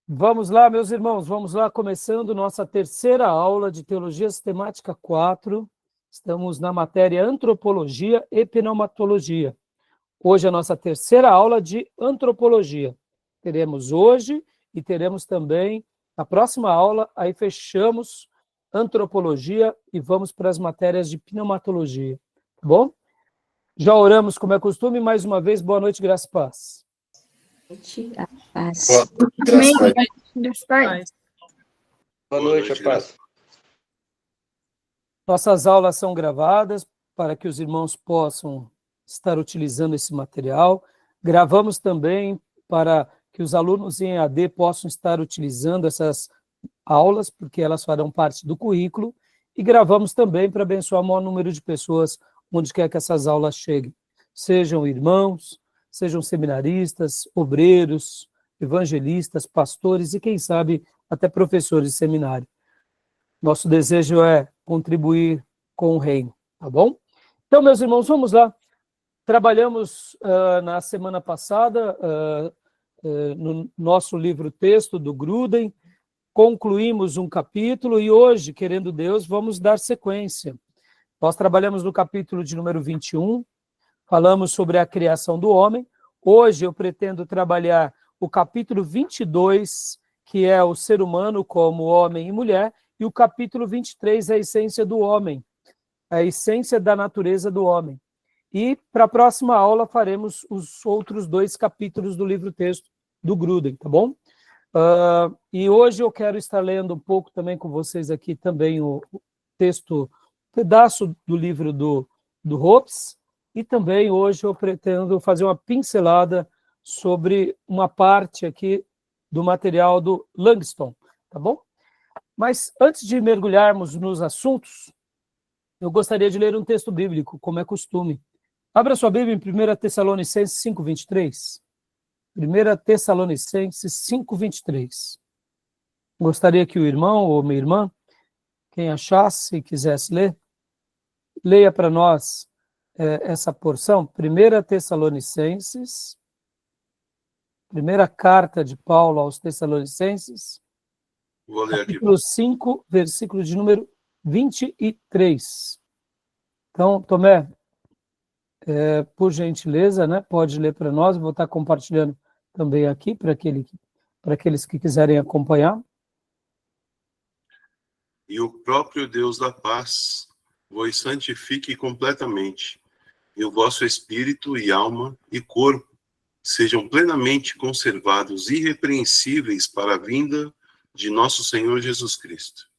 Vamos lá, meus irmãos, vamos lá, começando nossa terceira aula de Teologia Sistemática 4. Estamos na matéria Antropologia e Pneumatologia. Hoje é a nossa terceira aula de Antropologia. Teremos hoje e teremos também a próxima aula, aí fechamos Antropologia e vamos para as matérias de Pneumatologia, tá bom? Já oramos como é costume, mais uma vez, boa noite, graça e paz. A paz. Amém. Boa noite, a paz. Nossas aulas são gravadas para que os irmãos possam estar utilizando esse material. Gravamos também para que os alunos em EAD possam estar utilizando essas aulas, porque elas farão parte do currículo. E gravamos também para abençoar o maior número de pessoas onde quer que essas aulas cheguem. Sejam irmãos, sejam seminaristas, obreiros, evangelistas, pastores e, quem sabe, até professores de seminário. Nosso desejo é contribuir com o reino, tá bom? Então, meus irmãos, vamos lá. Trabalhamos na semana passada no nosso livro-texto do Gruden, concluímos um capítulo e hoje, querendo Deus, vamos dar sequência. Nós trabalhamos no capítulo de número 21, falamos sobre a criação do homem. Hoje eu pretendo trabalhar o capítulo 22, que é o ser humano como homem e mulher, e o capítulo 23, a essência do homem, a essência da natureza do homem. E para a próxima aula faremos os outros dois capítulos do livro-texto do Gruden, tá bom? E hoje eu quero estar lendo um pouco também com vocês aqui também o texto, pedaço do livro do Hobbes, e também hoje eu pretendo fazer uma pincelada sobre uma parte aqui do material do Langston, tá bom? Mas antes de mergulharmos nos assuntos, eu gostaria de ler um texto bíblico, como é costume. Abra sua Bíblia em 1 Tessalonicenses 5:23. 1 Tessalonicenses 5:23. Gostaria que o irmão ou minha irmã, quem achasse e quisesse ler, leia para nós essa porção. 1 Tessalonicenses, primeira carta de Paulo aos Tessalonicenses, Vou ler aqui. capítulo 5, versículo de número 23. Então, Tomé, por gentileza, né, pode ler para nós, vou estar compartilhando também aqui para aqueles que quiserem acompanhar. E o próprio Deus da paz vos santifique completamente, e o vosso espírito e alma e corpo sejam plenamente conservados irrepreensíveis para a vinda de nosso Senhor Jesus Cristo.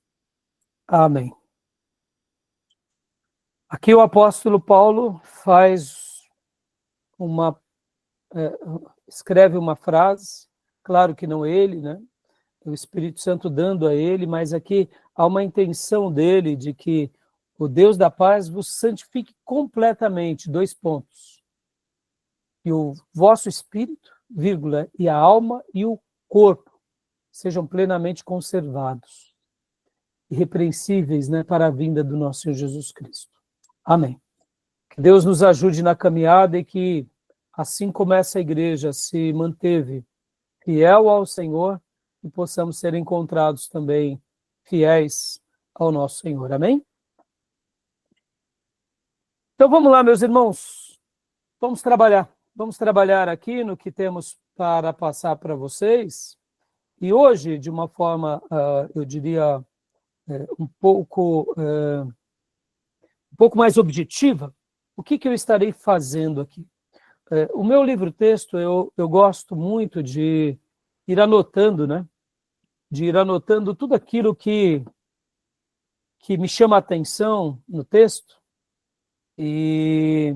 Amém. Aqui o apóstolo Paulo escreve uma frase, claro que não ele, né? O Espírito Santo dando a ele, mas aqui há uma intenção dele de que o Deus da paz vos santifique completamente, 2 pontos. E o vosso espírito, vírgula, e a alma e o corpo sejam plenamente conservados, irrepreensíveis, né, para a vinda do nosso Senhor Jesus Cristo. Amém. Que Deus nos ajude na caminhada e que, assim como essa igreja se manteve fiel ao Senhor, que possamos ser encontrados também fiéis ao nosso Senhor. Amém? Então vamos lá, meus irmãos. Vamos trabalhar aqui no que temos para passar para vocês. E hoje, de uma forma, eu diria, um pouco mais objetiva, o que eu estarei fazendo aqui? O meu livro-texto, eu gosto muito de ir anotando, né? De ir anotando tudo aquilo que me chama a atenção no texto. E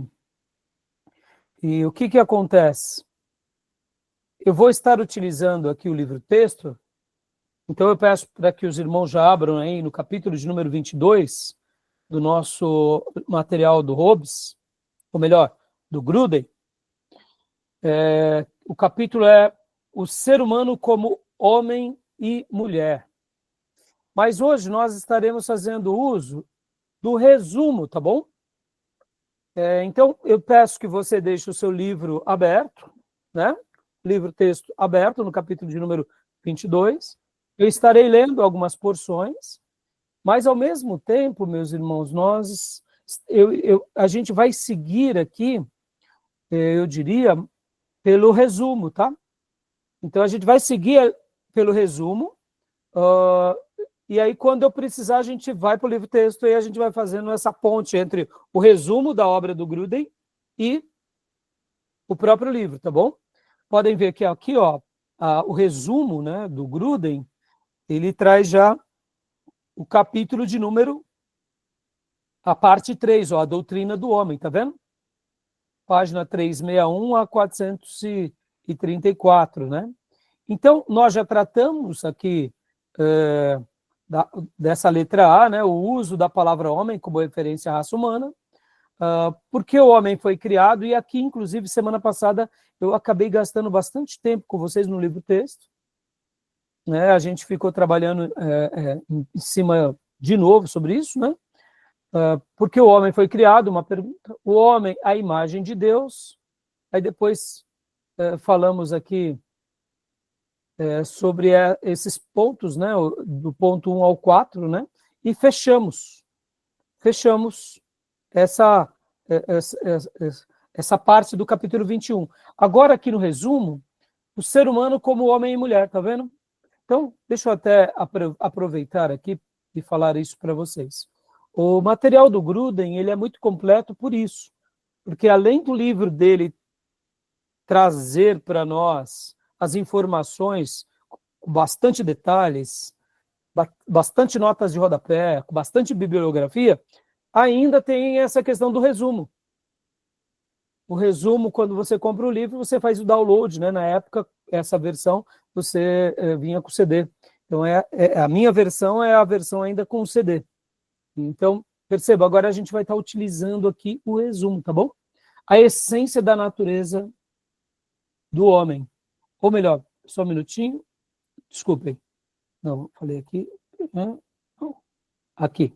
o que acontece? Eu vou estar utilizando aqui o livro-texto, então eu peço para que os irmãos já abram aí no capítulo de número 22 do nosso material do Hobbes, ou melhor, do Gruden. O capítulo é o ser humano como homem e mulher. Mas hoje nós estaremos fazendo uso do resumo, tá bom? Então, eu peço que você deixe o seu livro aberto, né? Livro-texto aberto, no capítulo de número 22. Eu estarei lendo algumas porções, mas, ao mesmo tempo, meus irmãos, a gente vai seguir aqui, eu diria, pelo resumo, tá? Então, a gente vai seguir pelo resumo, e aí, quando eu precisar, a gente vai para o livro-texto e a gente vai fazendo essa ponte entre o resumo da obra do Gruden e o próprio livro, tá bom? Podem ver que aqui, ó, o resumo, né, do Gruden, ele traz já o capítulo de número, a parte 3, ó, a doutrina do homem, tá vendo? Página 361 a 434, né? Então, nós já tratamos aqui dessa letra A, né, o uso da palavra homem como referência à raça humana, porque o homem foi criado, e aqui, inclusive, semana passada, eu acabei gastando bastante tempo com vocês no livro-texto, né? A gente ficou trabalhando em cima de novo sobre isso, né? Porque o homem foi criado, uma pergunta, o homem, a imagem de Deus, aí depois falamos aqui sobre esses pontos, né, do ponto 1 ao 4, né, e fechamos essa parte do capítulo 21. Agora, aqui no resumo, o ser humano como homem e mulher, tá vendo? Então, deixa eu até aproveitar aqui e falar isso para vocês. O material do Gruden, ele é muito completo por isso, porque além do livro dele trazer para nós as informações com bastante detalhes, bastante notas de rodapé, com bastante bibliografia, ainda tem essa questão do resumo. O resumo, quando você compra o livro, você faz o download, né? Na época, essa versão, você vinha com CD. Então, a minha versão é a versão ainda com CD. Então, perceba, agora a gente vai estar utilizando aqui o resumo, tá bom? A essência da natureza do homem. Ou melhor, só um minutinho. Desculpem. Não, falei aqui. Aqui.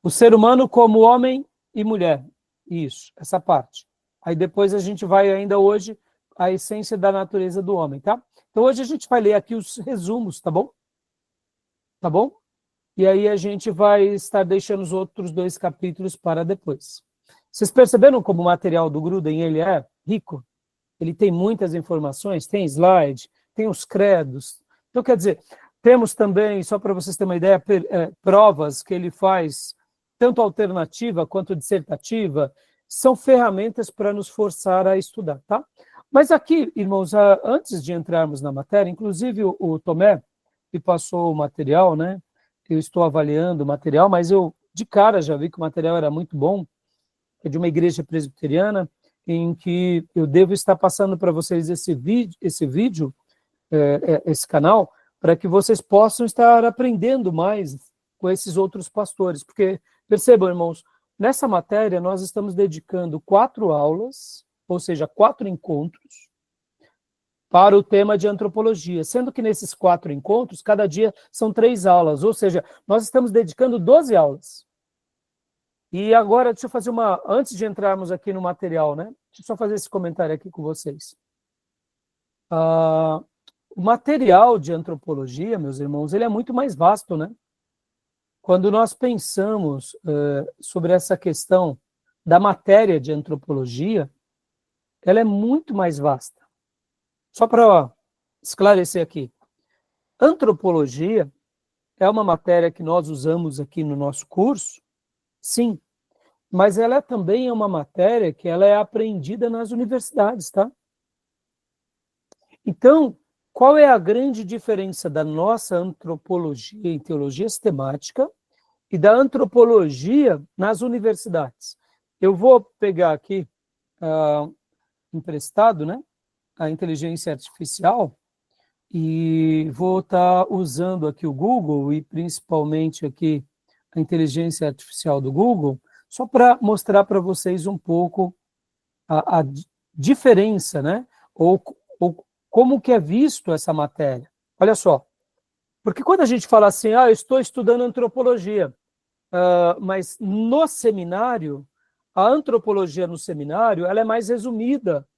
O ser humano como homem e mulher. Isso, essa parte. Aí depois a gente vai ainda hoje a essência da natureza do homem, tá? Então hoje a gente vai ler aqui os resumos, tá bom? Tá bom? E aí a gente vai estar deixando os outros 2 capítulos para depois. Vocês perceberam como o material do Gruden ele é rico? Ele tem muitas informações, tem slide, tem os credos. Então, quer dizer, temos também, só para vocês terem uma ideia, provas que ele faz, tanto alternativa quanto dissertativa, são ferramentas para nos forçar a estudar, tá? Mas aqui, irmãos, antes de entrarmos na matéria, inclusive o Tomé me passou o material, né? Eu estou avaliando o material, mas eu de cara já vi que o material era muito bom, é de uma igreja presbiteriana, em que eu devo estar passando para vocês esse vídeo, esse canal, para que vocês possam estar aprendendo mais com esses outros pastores. Porque, percebam, irmãos, nessa matéria nós estamos dedicando 4 aulas, ou seja, 4 encontros, para o tema de antropologia, sendo que nesses 4 encontros, cada dia são 3 aulas, ou seja, nós estamos dedicando 12 aulas. E agora, deixa eu fazer antes de entrarmos aqui no material, né? Deixa eu só fazer esse comentário aqui com vocês. O material de antropologia, meus irmãos, ele é muito mais vasto, né? Quando nós pensamos sobre essa questão da matéria de antropologia, ela é muito mais vasta. Só para esclarecer aqui. Antropologia é uma matéria que nós usamos aqui no nosso curso, sim, mas ela também é uma matéria que ela é aprendida nas universidades, tá? Então, qual é a grande diferença da nossa antropologia em teologia sistemática e da antropologia nas universidades? Eu vou pegar aqui, emprestado, né, a inteligência artificial, e vou estar usando aqui o Google, e principalmente aqui a inteligência artificial do Google, só para mostrar para vocês um pouco a diferença, né? Ou como que é visto essa matéria. Olha só, porque quando a gente fala assim, eu estou estudando antropologia, mas no seminário, a antropologia no seminário, ela é mais resumida.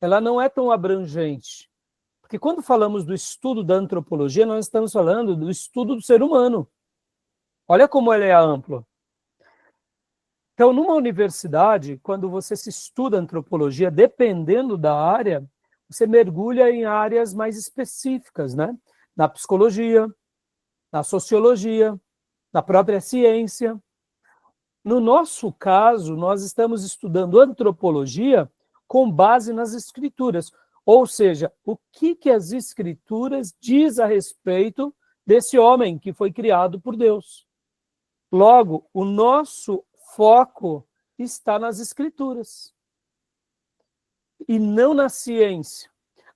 ela não é tão abrangente. Porque quando falamos do estudo da antropologia, nós estamos falando do estudo do ser humano. Olha como ele é amplo. Então, numa universidade, quando você se estuda antropologia, dependendo da área, você mergulha em áreas mais específicas, né? Na psicologia, na sociologia, na própria ciência. No nosso caso, nós estamos estudando antropologia com base nas escrituras, ou seja, o que as escrituras diz a respeito desse homem que foi criado por Deus. Logo, o nosso foco está nas escrituras e não na ciência.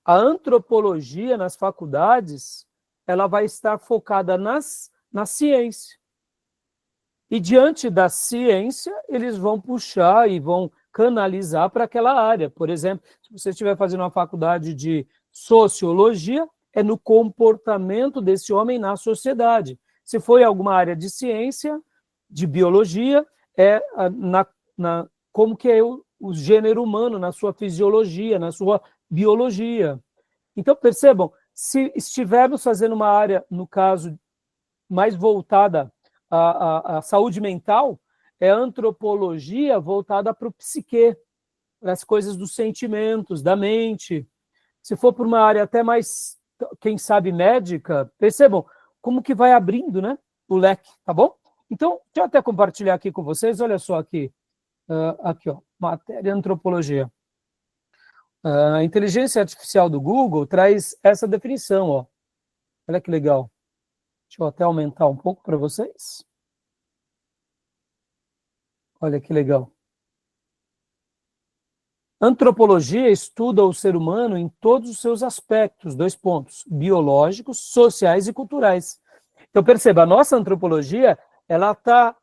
A antropologia nas faculdades, ela vai estar focada na ciência. E diante da ciência, eles vão puxar e vão canalizar para aquela área. Por exemplo, se você estiver fazendo uma faculdade de sociologia, é no comportamento desse homem na sociedade. Se for em alguma área de ciência, de biologia, é como que é o gênero humano na sua fisiologia, na sua biologia. Então, percebam, se estivermos fazendo uma área, no caso, mais voltada à saúde mental, é antropologia voltada para o psique, para as coisas dos sentimentos, da mente. Se for para uma área até mais, quem sabe, médica, percebam como que vai abrindo, né, o leque, tá bom? Então, deixa eu até compartilhar aqui com vocês, olha só aqui, aqui, ó, matéria antropologia. A inteligência artificial do Google traz essa definição, ó. Olha que legal. Deixa eu até aumentar um pouco para vocês. Olha que legal. Antropologia estuda o ser humano em todos os seus aspectos, 2 pontos, biológicos, sociais e culturais. Então, perceba, a nossa antropologia, ela está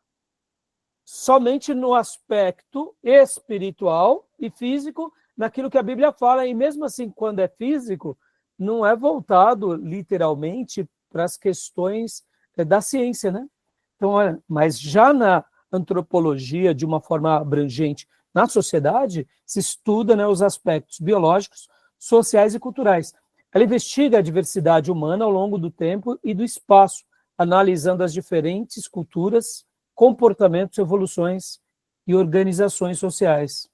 somente no aspecto espiritual e físico, naquilo que a Bíblia fala, e mesmo assim, quando é físico, não é voltado literalmente para as questões da ciência, né? Então, olha, mas já na antropologia, de uma forma abrangente, na sociedade, se estuda, né, os aspectos biológicos, sociais e culturais. Ela investiga a diversidade humana ao longo do tempo e do espaço, analisando as diferentes culturas, comportamentos, evoluções e organizações sociais.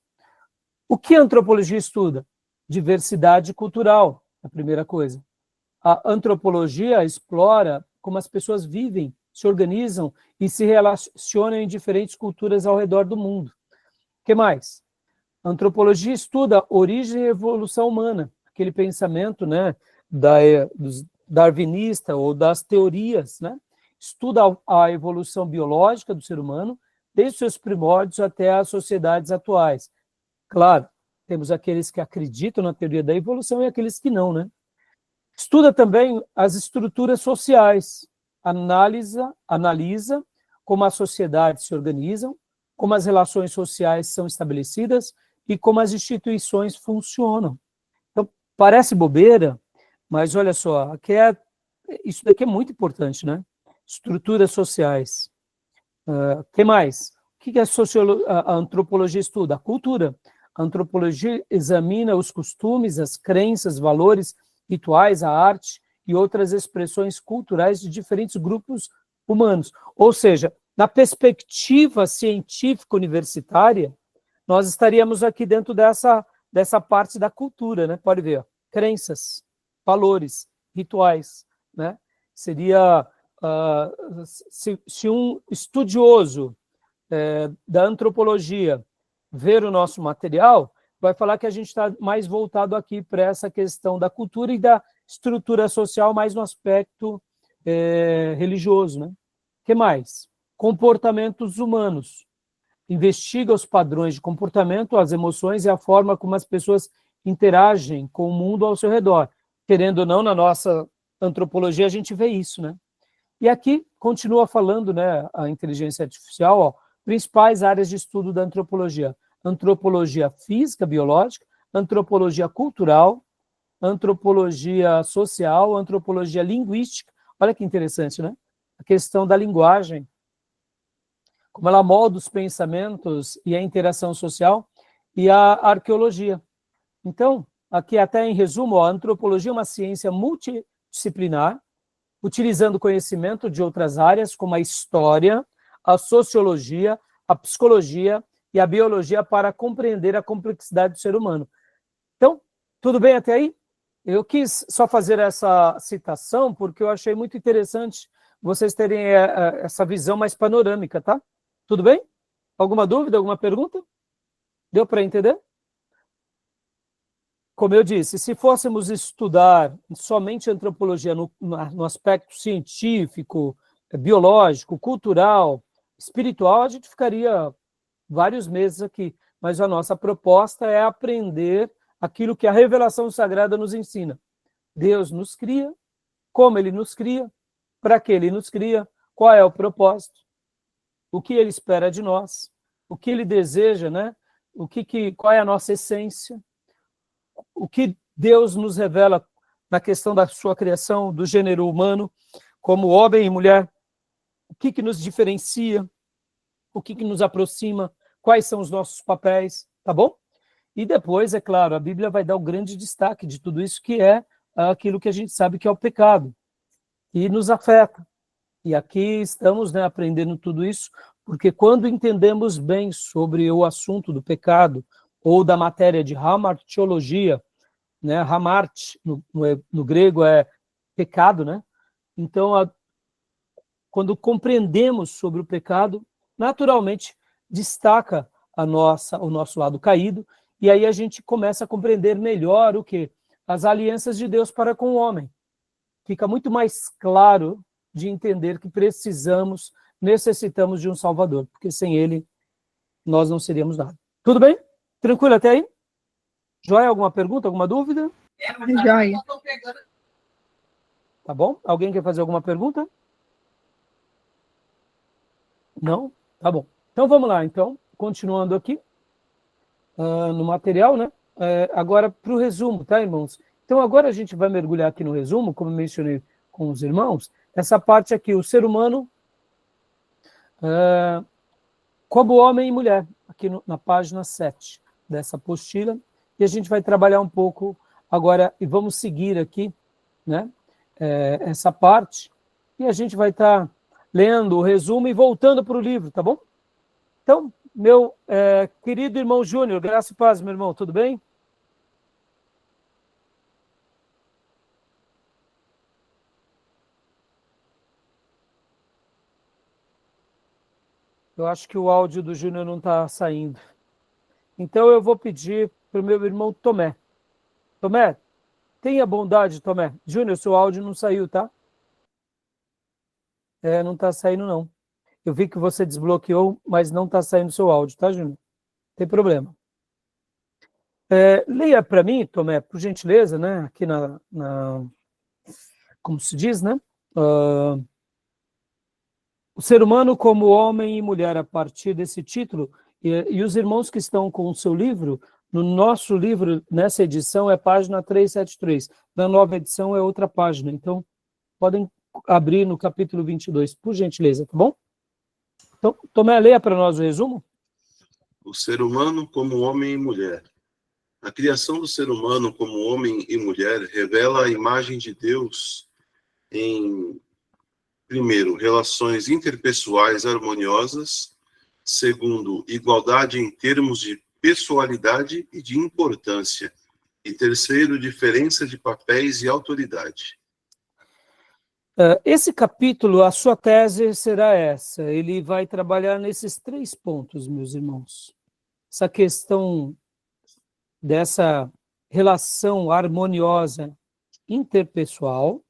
O que a antropologia estuda? Diversidade cultural, a primeira coisa. A antropologia explora como as pessoas vivem, se organizam e se relacionam em diferentes culturas ao redor do mundo. O que mais? A antropologia estuda origem e evolução humana, aquele pensamento, né, dos darwinista ou das teorias, né? Estuda a evolução biológica do ser humano, desde seus primórdios até as sociedades atuais. Claro, temos aqueles que acreditam na teoria da evolução e aqueles que não, né? Estuda também as estruturas sociais, analisa como as sociedades se organizam, como as relações sociais são estabelecidas e como as instituições funcionam. Então, parece bobeira, mas olha só, isso daqui é muito importante, né? Estruturas sociais. Que mais? O que a antropologia estuda? A cultura. A antropologia examina os costumes, as crenças, valores, rituais, a arte e outras expressões culturais de diferentes grupos humanos. Ou seja, na perspectiva científica universitária, nós estaríamos aqui dentro dessa parte da cultura, né? Pode ver, ó, crenças, valores, rituais, né? Seria, se um estudioso da antropologia ver o nosso material, vai falar que a gente está mais voltado aqui para essa questão da cultura e da estrutura social, mais no aspecto religioso, né? O que mais? Comportamentos humanos. Investiga os padrões de comportamento, as emoções e a forma como as pessoas interagem com o mundo ao seu redor. Querendo ou não, na nossa antropologia, a gente vê isso, né? E aqui continua falando, né, a inteligência artificial, ó, principais áreas de estudo da antropologia. Antropologia física, biológica, antropologia cultural, antropologia social, antropologia linguística. Olha que interessante, né? A questão da linguagem, como ela molda os pensamentos e a interação social, e a arqueologia. Então, aqui até em resumo, ó, a antropologia é uma ciência multidisciplinar, utilizando conhecimento de outras áreas, como a história, a sociologia, a psicologia e a biologia para compreender a complexidade do ser humano. Então, tudo bem até aí? Eu quis só fazer essa citação porque eu achei muito interessante vocês terem essa visão mais panorâmica, tá? Tudo bem? Alguma dúvida, alguma pergunta? Deu para entender? Como eu disse, se fôssemos estudar somente antropologia no aspecto científico, biológico, cultural, espiritual, a gente ficaria vários meses aqui. Mas a nossa proposta é aprender aquilo que a revelação sagrada nos ensina. Deus nos cria, como Ele nos cria, para que Ele nos cria, qual é o propósito, o que Ele espera de nós, o que Ele deseja, né? Qual é a nossa essência, o que Deus nos revela na questão da sua criação, do gênero humano, como homem e mulher, o que nos diferencia, o que nos aproxima, quais são os nossos papéis, tá bom? E depois, é claro, a Bíblia vai dar o grande destaque de tudo isso, que é aquilo que a gente sabe que é o pecado, e nos afeta. E aqui estamos, né, aprendendo tudo isso, porque quando entendemos bem sobre o assunto do pecado, ou da matéria de hamartiologia, né, hamart, no grego é pecado, né? Então, quando compreendemos sobre o pecado, naturalmente destaca o nosso lado caído, e aí a gente começa a compreender melhor o quê? As alianças de Deus para com o homem. Fica muito mais claro de entender que necessitamos de um Salvador, porque sem ele nós não seríamos nada. Tudo bem? Tranquilo até aí? Joia, alguma pergunta, alguma dúvida? Joia. Tá bom? Alguém quer fazer alguma pergunta? Não? Tá bom. Então vamos lá, então, continuando aqui no material, né? Agora para o resumo, tá, irmãos? Então agora a gente vai mergulhar aqui no resumo, como eu mencionei com os irmãos, essa parte aqui, o ser humano como homem e mulher, aqui na página 7 dessa apostila, e a gente vai trabalhar um pouco agora, e vamos seguir aqui, né, essa parte, e a gente vai estar lendo o resumo e voltando para o livro, tá bom? Então, meu querido irmão Júnior, graça e paz, meu irmão, tudo bem? Eu acho que o áudio do Júnior não está saindo. Então eu vou pedir para o meu irmão Tomé. Tomé, tenha bondade, Tomé. Júnior, seu áudio não saiu, tá? Não está saindo, não. Eu vi que você desbloqueou, mas não está saindo seu áudio, tá, Júnior? Não tem problema. Leia para mim, Tomé, por gentileza, né? Aqui como se diz, né? O ser humano como homem e mulher, a partir desse título, e os irmãos que estão com o seu livro, no nosso livro, nessa edição, é página 373. Na nova edição é outra página. Então, podem abrir no capítulo 22, por gentileza, tá bom? Então, Tomé, leia para nós o resumo. O ser humano como homem e mulher. A criação do ser humano como homem e mulher revela a imagem de Deus em, primeiro, relações interpessoais harmoniosas, segundo, igualdade em termos de pessoalidade e de importância, e terceiro, diferença de papéis e autoridade. Esse capítulo, a sua tese será essa. Ele vai trabalhar nesses 3 pontos, meus irmãos. Essa questão dessa relação harmoniosa interpessoal,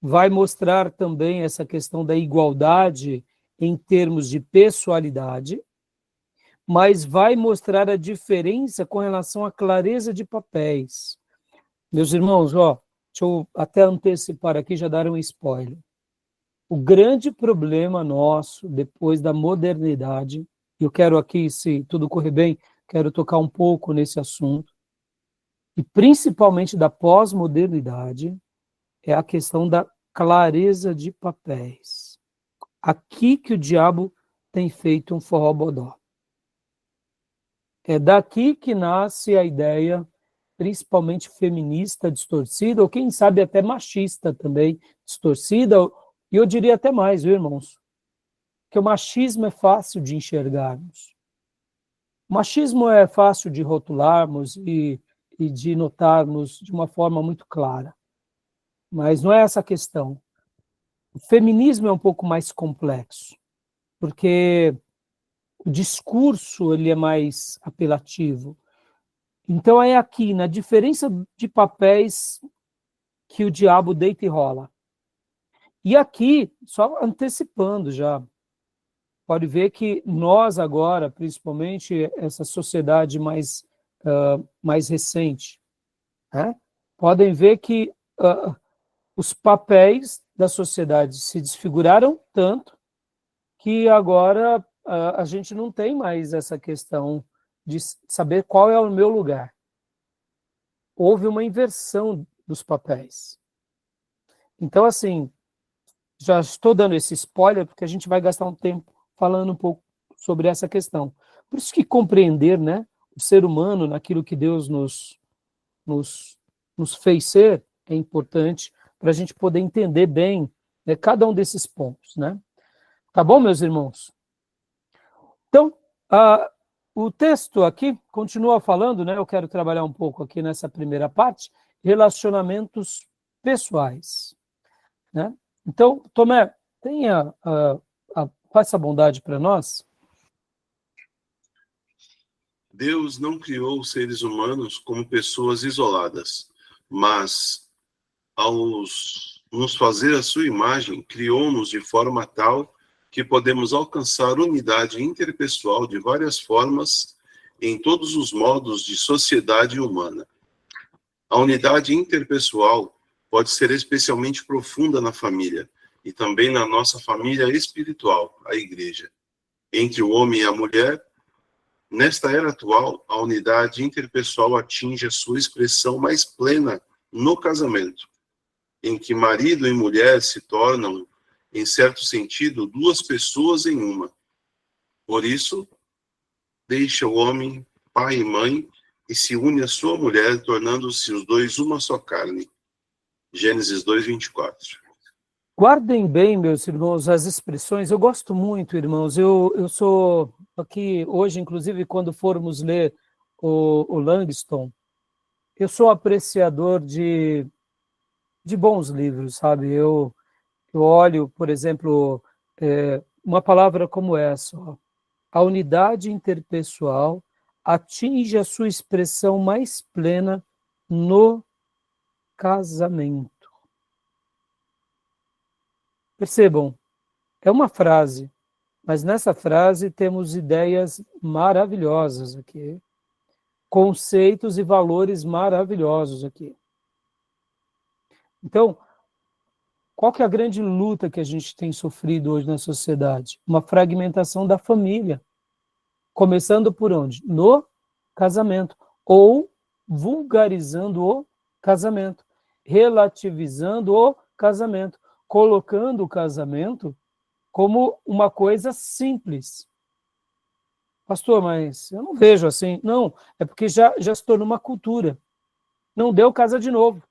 vai mostrar também essa questão da igualdade em termos de pessoalidade, mas vai mostrar a diferença com relação à clareza de papéis. Meus irmãos, deixa eu até antecipar aqui, já dar um spoiler. O grande problema nosso, depois da modernidade, eu quero aqui, se tudo correr bem, quero tocar um pouco nesse assunto, e principalmente da pós-modernidade, é a questão da clareza de papéis. Aqui que o diabo tem feito um forró-bodó. É daqui que nasce a ideia principalmente feminista distorcida, ou quem sabe até machista também distorcida, e eu diria até mais, viu, irmãos? Que o machismo é fácil de enxergarmos. O machismo é fácil de rotularmos e de notarmos de uma forma muito clara. Mas não é essa a questão. O feminismo é um pouco mais complexo, porque o discurso ele é mais apelativo. Então é aqui, na diferença de papéis, que o diabo deita e rola. E aqui, só antecipando já, pode ver que nós agora, principalmente essa sociedade mais recente, né, podem ver que os papéis da sociedade se desfiguraram tanto que agora a gente não tem mais essa questão de saber qual é o meu lugar. Houve uma inversão dos papéis. Então, assim, já estou dando esse spoiler porque a gente vai gastar um tempo falando um pouco sobre essa questão. Por isso que compreender, né, o ser humano naquilo que Deus nos fez ser é importante para a gente poder entender bem, né, cada um desses pontos, né? Tá bom, meus irmãos? Então, o texto aqui continua falando, né? Eu quero trabalhar um pouco aqui nessa primeira parte, relacionamentos pessoais, né? Então, Tomé, faça a bondade para nós. Deus não criou os seres humanos como pessoas isoladas, mas, ao nos fazer a sua imagem, criou-nos de forma tal que podemos alcançar unidade interpessoal de várias formas em todos os modos de sociedade humana. A unidade interpessoal pode ser especialmente profunda na família e também na nossa família espiritual, a igreja. Entre o homem e a mulher, nesta era atual, a unidade interpessoal atinge a sua expressão mais plena no casamento, em que marido e mulher se tornam, em certo sentido, duas pessoas em uma. Por isso, deixa o homem, pai e mãe, e se une à sua mulher, tornando-se os dois uma só carne. Gênesis 2:24. Guardem bem, meus irmãos, as expressões. Eu gosto muito, irmãos. Eu sou aqui, hoje, inclusive, quando formos ler o Langston, eu sou apreciador de bons livros, sabe? Eu olho, por exemplo, uma palavra como essa, ó. A unidade interpessoal atinge a sua expressão mais plena no casamento. Percebam, é uma frase, mas nessa frase temos ideias maravilhosas aqui, conceitos e valores maravilhosos aqui. Então, qual que é a grande luta que a gente tem sofrido hoje na sociedade? Uma fragmentação da família. Começando por onde? No casamento. Ou vulgarizando o casamento. Relativizando o casamento. Colocando o casamento como uma coisa simples. Pastor, mas eu não vejo assim. Não, é porque já se tornou uma cultura. Não deu, casa de novo.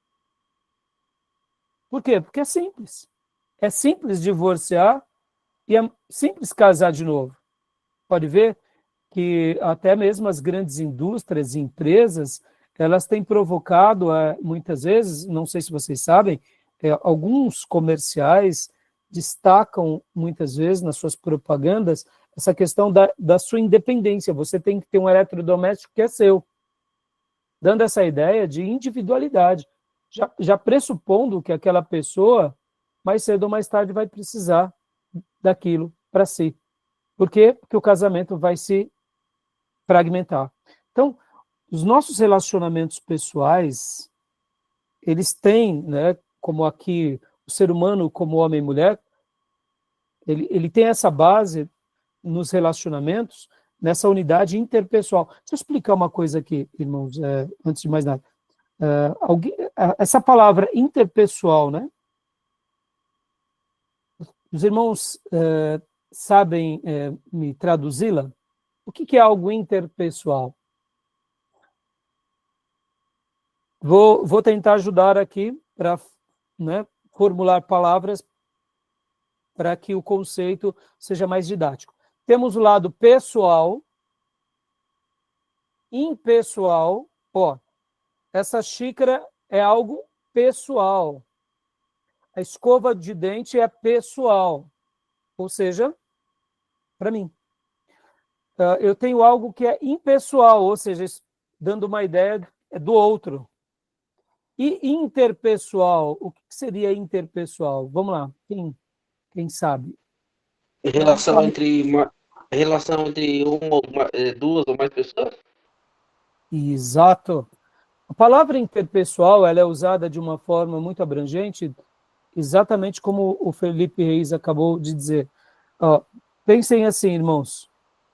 Por quê? Porque é simples. É simples divorciar e é simples casar de novo. Pode ver que até mesmo as grandes indústrias e empresas, elas têm provocado, muitas vezes, não sei se vocês sabem, alguns comerciais destacam, muitas vezes, nas suas propagandas, essa questão da sua independência. Você tem que ter um eletrodoméstico que é seu, dando essa ideia de individualidade. Já pressupondo que aquela pessoa, mais cedo ou mais tarde, vai precisar daquilo para si. Por quê? Porque o casamento vai se fragmentar. Então, os nossos relacionamentos pessoais, eles têm, né, como aqui, o ser humano como homem e mulher, ele tem essa base nos relacionamentos, nessa unidade interpessoal. Deixa eu explicar uma coisa aqui, irmãos, antes de mais nada. Essa palavra interpessoal, né? Os irmãos sabem me traduzi-la? O que é algo interpessoal? Vou tentar ajudar aqui para, né, formular palavras para que o conceito seja mais didático. Temos o lado pessoal, impessoal. Ó, essa xícara é algo pessoal. A escova de dente é pessoal, ou seja, para mim. Eu tenho algo que é impessoal, ou seja, dando uma ideia do outro. E interpessoal, o que seria interpessoal? Vamos lá, quem sabe? Relação entre duas ou mais pessoas? Exato. A palavra interpessoal ela é usada de uma forma muito abrangente, exatamente como o Felipe Reis acabou de dizer. Ó, pensem assim, irmãos.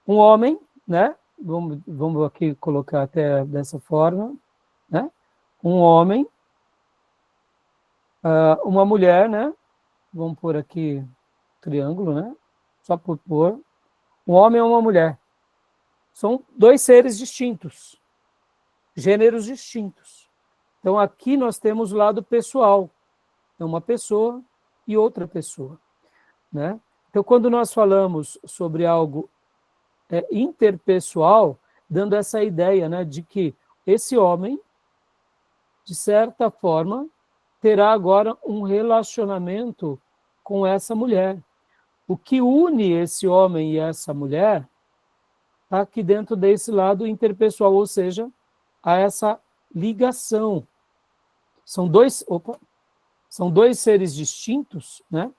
Um homem, né? Vamos aqui colocar até dessa forma, né? Um homem, uma mulher, né? Vamos pôr aqui triângulo, né? Só por pôr. Um homem e uma mulher. São dois seres distintos, gêneros distintos. Então, aqui nós temos o lado pessoal. É uma pessoa e outra pessoa, né? Então, quando nós falamos sobre algo interpessoal, dando essa ideia, né, de que esse homem, de certa forma, terá agora um relacionamento com essa mulher. O que une esse homem e essa mulher está aqui dentro desse lado interpessoal, ou seja, a essa ligação. São dois seres distintos, né?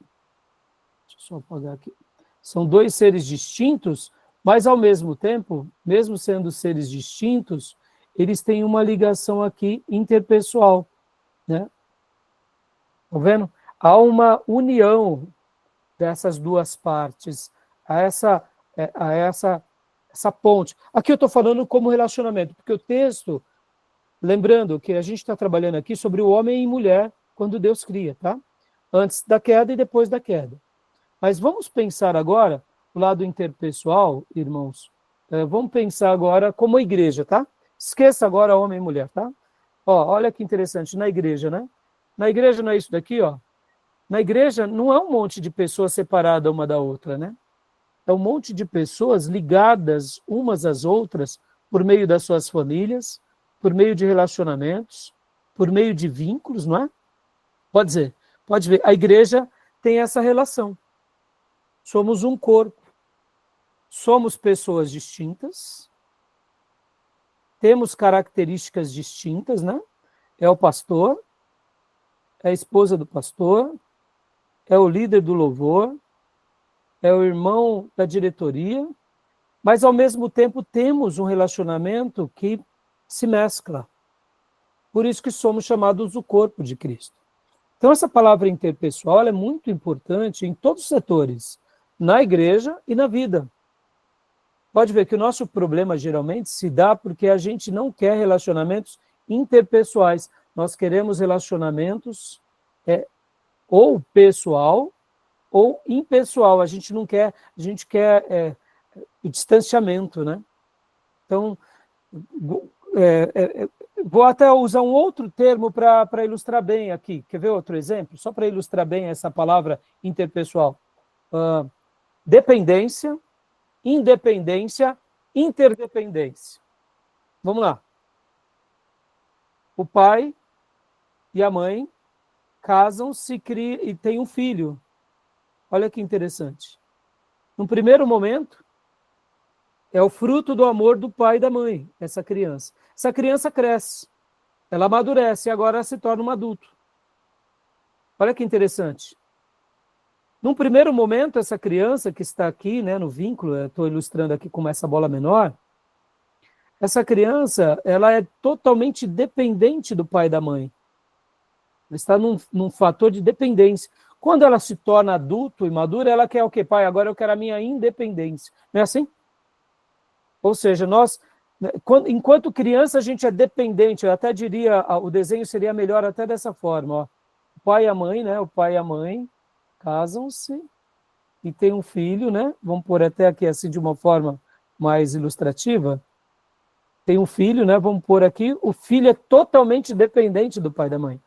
Deixa eu só apagar aqui. São dois seres distintos, mas ao mesmo tempo, mesmo sendo seres distintos, eles têm uma ligação aqui interpessoal, né? Tá vendo? Há uma união dessas duas partes, a essa ponte. Aqui eu estou falando como relacionamento, porque o texto, lembrando que a gente está trabalhando aqui sobre o homem e mulher quando Deus cria, tá? Antes da queda e depois da queda. Mas vamos pensar agora o lado interpessoal, irmãos. Vamos pensar agora como a igreja, tá? Esqueça agora homem e mulher, tá? Ó, olha que interessante, na igreja, né? Na igreja não é isso daqui, ó. Na igreja não é um monte de pessoas separadas uma da outra, né? É um monte de pessoas ligadas umas às outras por meio das suas famílias, por meio de relacionamentos, por meio de vínculos, não é? Pode ver, a igreja tem essa relação. Somos um corpo. Somos pessoas distintas, temos características distintas, né? É o pastor, é a esposa do pastor, é o líder do louvor, é o irmão da diretoria, mas ao mesmo tempo temos um relacionamento que se mescla. Por isso que somos chamados o corpo de Cristo. Então essa palavra interpessoal ela é muito importante em todos os setores, na igreja e na vida. Pode ver que o nosso problema geralmente se dá porque a gente não quer relacionamentos interpessoais. Nós queremos relacionamentos ou pessoal ou impessoal. A gente não quer, a gente quer o distanciamento, né? Então, vou até usar um outro termo para ilustrar bem aqui. Quer ver outro exemplo? Só para ilustrar bem essa palavra interpessoal. Dependência, independência, interdependência. Vamos lá. O pai e a mãe casam-se e têm um filho. Olha que interessante. No primeiro momento, é o fruto do amor do pai e da mãe, essa criança. Essa criança cresce, ela amadurece e agora se torna um adulto. Olha que interessante. Num primeiro momento, essa criança que está aqui, né, no vínculo, estou ilustrando aqui como essa bola menor, essa criança ela é totalmente dependente do pai e da mãe. Ela está num fator de dependência. Quando ela se torna adulto e madura, ela quer o quê? Pai, agora eu quero a minha independência. Não é assim? Ou seja, nós, enquanto criança, a gente é dependente. Eu até diria, o desenho seria melhor até dessa forma. Ó. O pai e a mãe, né? O pai e a mãe casam-se e tem um filho, né? Vamos pôr até aqui assim de uma forma mais ilustrativa. tem um filho, né? Vamos pôr aqui, o filho é totalmente dependente do pai e da mãe.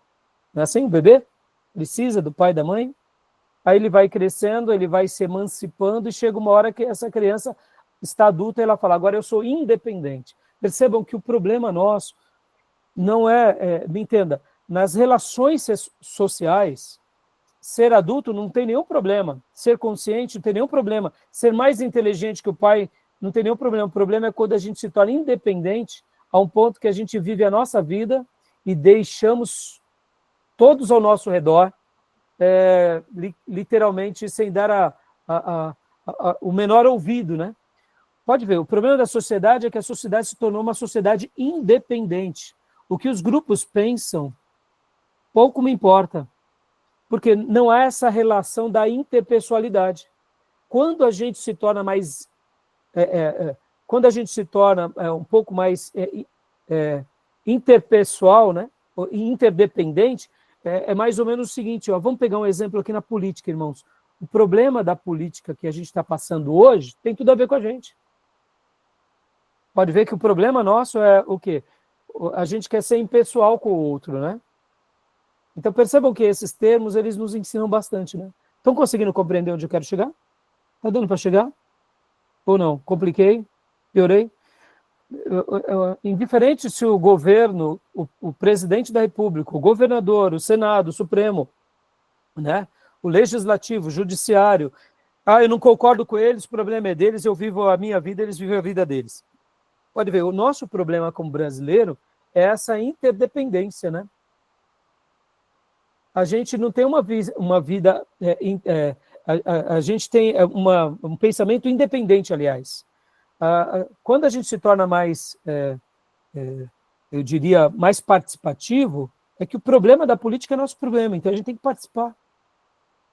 Não é assim? O bebê precisa do pai e da mãe. Aí ele vai crescendo, ele vai se emancipando e chega uma hora que essa criança está adulta e ela fala, agora eu sou independente. Percebam que o problema nosso não me entenda, nas relações sociais, ser adulto não tem nenhum problema, ser consciente não tem nenhum problema, ser mais inteligente que o pai não tem nenhum problema. O problema é quando a gente se torna independente a um ponto que a gente vive a nossa vida e deixamos todos ao nosso redor literalmente sem dar o menor ouvido, né? Pode ver, o problema da sociedade é que a sociedade se tornou uma sociedade independente. O que os grupos pensam, pouco me importa, porque não há essa relação da interpessoalidade. Quando a gente se torna mais... quando a gente se torna um pouco mais interpessoal, né? Interdependente, é mais ou menos o seguinte, ó, vamos pegar um exemplo aqui na política, irmãos. O problema da política que a gente está passando hoje tem tudo a ver com a gente. Pode ver que o problema nosso é o quê? A gente quer ser impessoal com o outro, né? Então percebam que esses termos, eles nos ensinam bastante, né? Estão conseguindo compreender onde eu quero chegar? Está dando para chegar? Ou não? Compliquei? Piorei? Indiferente se o governo, o presidente da República, o governador, o Senado, o Supremo, né? O Legislativo, o Judiciário, eu não concordo com eles, o problema é deles, eu vivo a minha vida, eles vivem a vida deles. Pode ver, o nosso problema como brasileiro é essa interdependência, né? A gente não tem uma vida... a gente tem um pensamento independente, aliás. Quando a gente se torna mais, eu diria, mais participativo, é que o problema da política é nosso problema, então a gente tem que participar.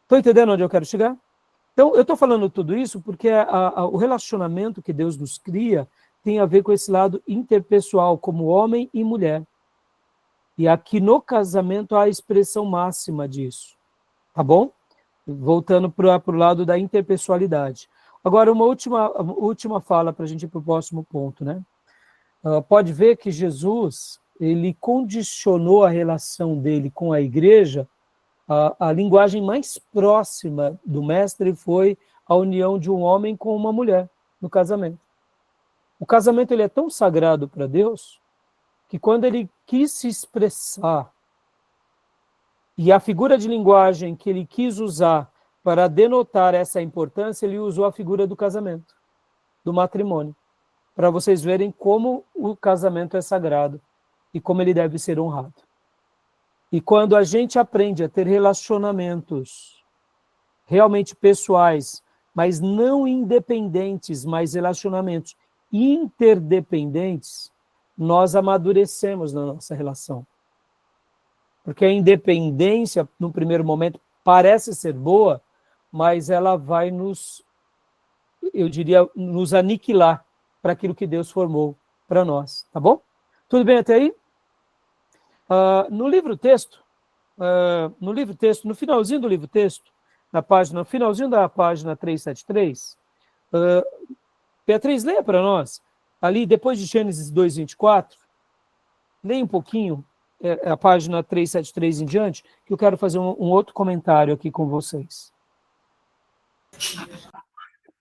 Estão entendendo onde eu quero chegar? Então, eu estou falando tudo isso porque o relacionamento que Deus nos cria tem a ver com esse lado interpessoal, como homem e mulher. E aqui no casamento há a expressão máxima disso. Tá bom? Voltando para o lado da interpessoalidade. Agora, uma última fala para a gente ir para o próximo ponto, né? Pode ver que Jesus, ele condicionou a relação dele com a igreja, a linguagem mais próxima do mestre foi a união de um homem com uma mulher no casamento. O casamento ele é tão sagrado para Deus que quando ele quis se expressar e a figura de linguagem que ele quis usar para denotar essa importância, ele usou a figura do casamento, do matrimônio, para vocês verem como o casamento é sagrado e como ele deve ser honrado. E quando a gente aprende a ter relacionamentos realmente pessoais, mas não independentes, mas relacionamentos interdependentes, nós amadurecemos na nossa relação. Porque a independência, no primeiro momento, parece ser boa, mas ela vai eu diria, nos aniquilar para aquilo que Deus formou para nós. Tá bom? Tudo bem até aí? No livro-texto, no finalzinho do livro-texto, no finalzinho da página 373, Beatriz, leia para nós, ali depois de Gênesis 2:24, leia um pouquinho, a página 373 em diante, que eu quero fazer um outro comentário aqui com vocês.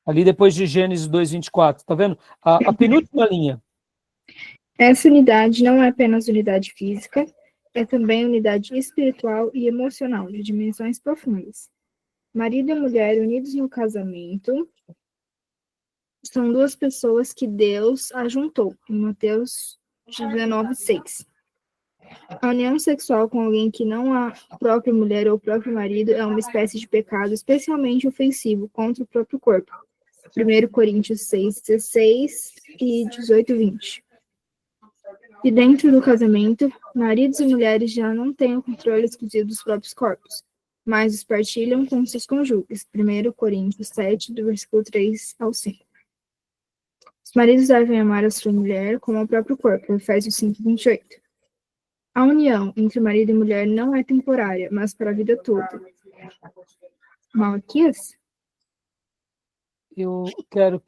Ali depois de Gênesis 2:24, tá vendo? A penúltima linha. Essa unidade não é apenas unidade física, é também unidade espiritual e emocional, de dimensões profundas. Marido e mulher unidos no casamento são duas pessoas que Deus ajuntou, em Mateus 19:6. A união sexual com alguém que não a própria mulher ou o próprio marido é uma espécie de pecado especialmente ofensivo contra o próprio corpo. 1 Coríntios 6:16 e 18:20. E dentro do casamento, maridos e mulheres já não têm o controle exclusivo dos próprios corpos, mas os partilham com seus cônjuges. 1 Coríntios 7, do versículo 3 ao 5. Os maridos devem amar a sua mulher como ao próprio corpo. Efésios 5:28. A união entre marido e mulher não é temporária, mas para a vida toda. Malaquias? Eu quero...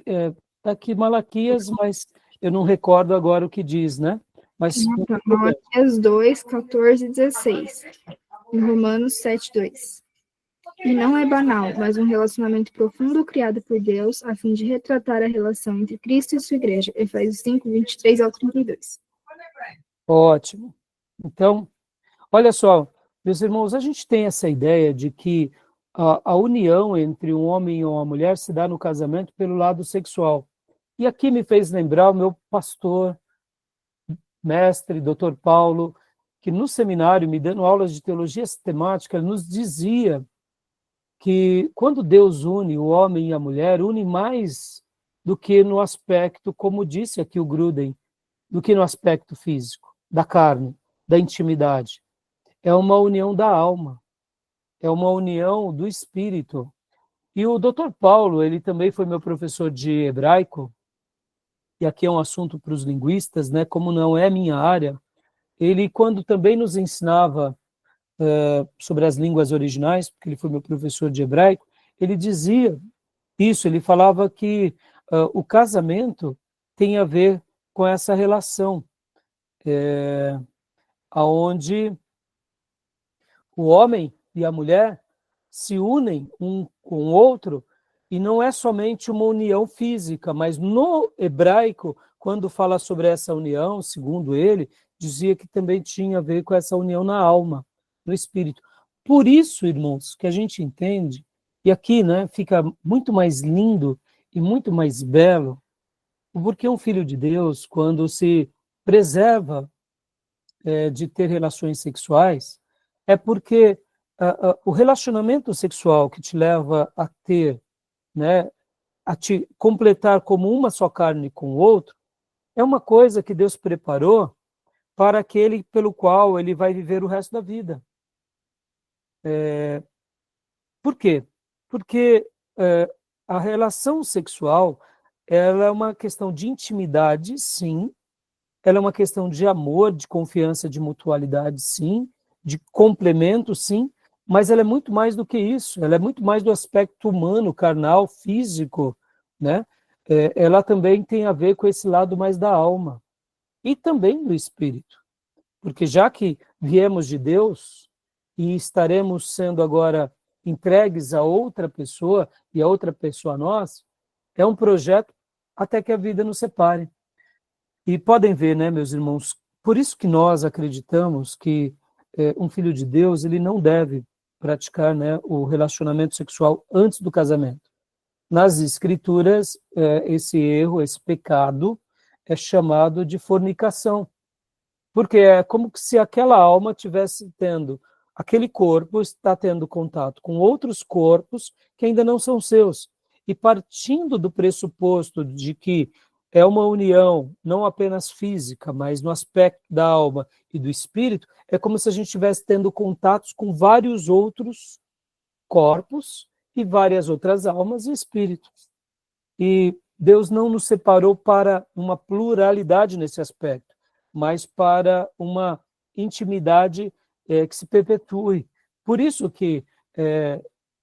tá aqui Malaquias, mas eu não recordo agora o que diz, né? Mas Malaquias 2, 14 e 16. Em Romanos 7, 2. E não é banal, mas um relacionamento profundo criado por Deus a fim de retratar a relação entre Cristo e sua igreja. Efésios 5, 23 ao 32. ótimo. Então, olha só, meus irmãos, a gente tem essa ideia de que a união entre um homem e uma mulher se dá no casamento pelo lado sexual. E aqui me fez lembrar o meu pastor, mestre, doutor Paulo, que no seminário, me dando aulas de teologia sistemática, ele nos dizia que quando Deus une o homem e a mulher, une mais do que no aspecto, como disse aqui o Gruden, do que no aspecto físico, da carne, da intimidade. É uma união da alma, é uma união do espírito. E o doutor Paulo, ele também foi meu professor de hebraico, e aqui é um assunto para os linguistas, né, como não é minha área, ele, quando também nos ensinava sobre as línguas originais, porque ele foi meu professor de hebraico, ele dizia isso, ele falava que o casamento tem a ver com essa relação, aonde o homem e a mulher se unem um com o outro, e não é somente uma união física, mas no hebraico, quando fala sobre essa união, segundo ele, dizia que também tinha a ver com essa união na alma, no espírito. Por isso, irmãos, que a gente entende, e aqui, né, fica muito mais lindo e muito mais belo, porque um filho de Deus, quando se preserva de ter relações sexuais, é porque o relacionamento sexual que te leva a ter, né, a te completar como uma só carne com o outro, é uma coisa que Deus preparou para aquele pelo qual ele vai viver o resto da vida. Por quê? Porque a relação sexual, ela é uma questão de intimidade, sim, ela é uma questão de amor, de confiança, de mutualidade, sim, de complemento, sim, mas ela é muito mais do que isso, ela é muito mais do aspecto humano, carnal, físico, né? Ela também tem a ver com esse lado mais da alma e também do espírito, porque já que viemos de Deus e estaremos sendo agora entregues a outra pessoa e a outra pessoa a nós, é um projeto até que a vida nos separe. E podem ver, né, meus irmãos, por isso que nós acreditamos que um filho de Deus, ele não deve praticar, né, o relacionamento sexual antes do casamento. Nas Escrituras, esse erro, esse pecado, é chamado de fornicação, porque é como se aquela alma tivesse tendo, aquele corpo está tendo contato com outros corpos que ainda não são seus, e partindo do pressuposto de que é uma união não apenas física, mas no aspecto da alma e do espírito, é como se a gente estivesse tendo contatos com vários outros corpos e várias outras almas e espíritos. E Deus não nos separou para uma pluralidade nesse aspecto, mas para uma intimidade que se perpetue. Por isso que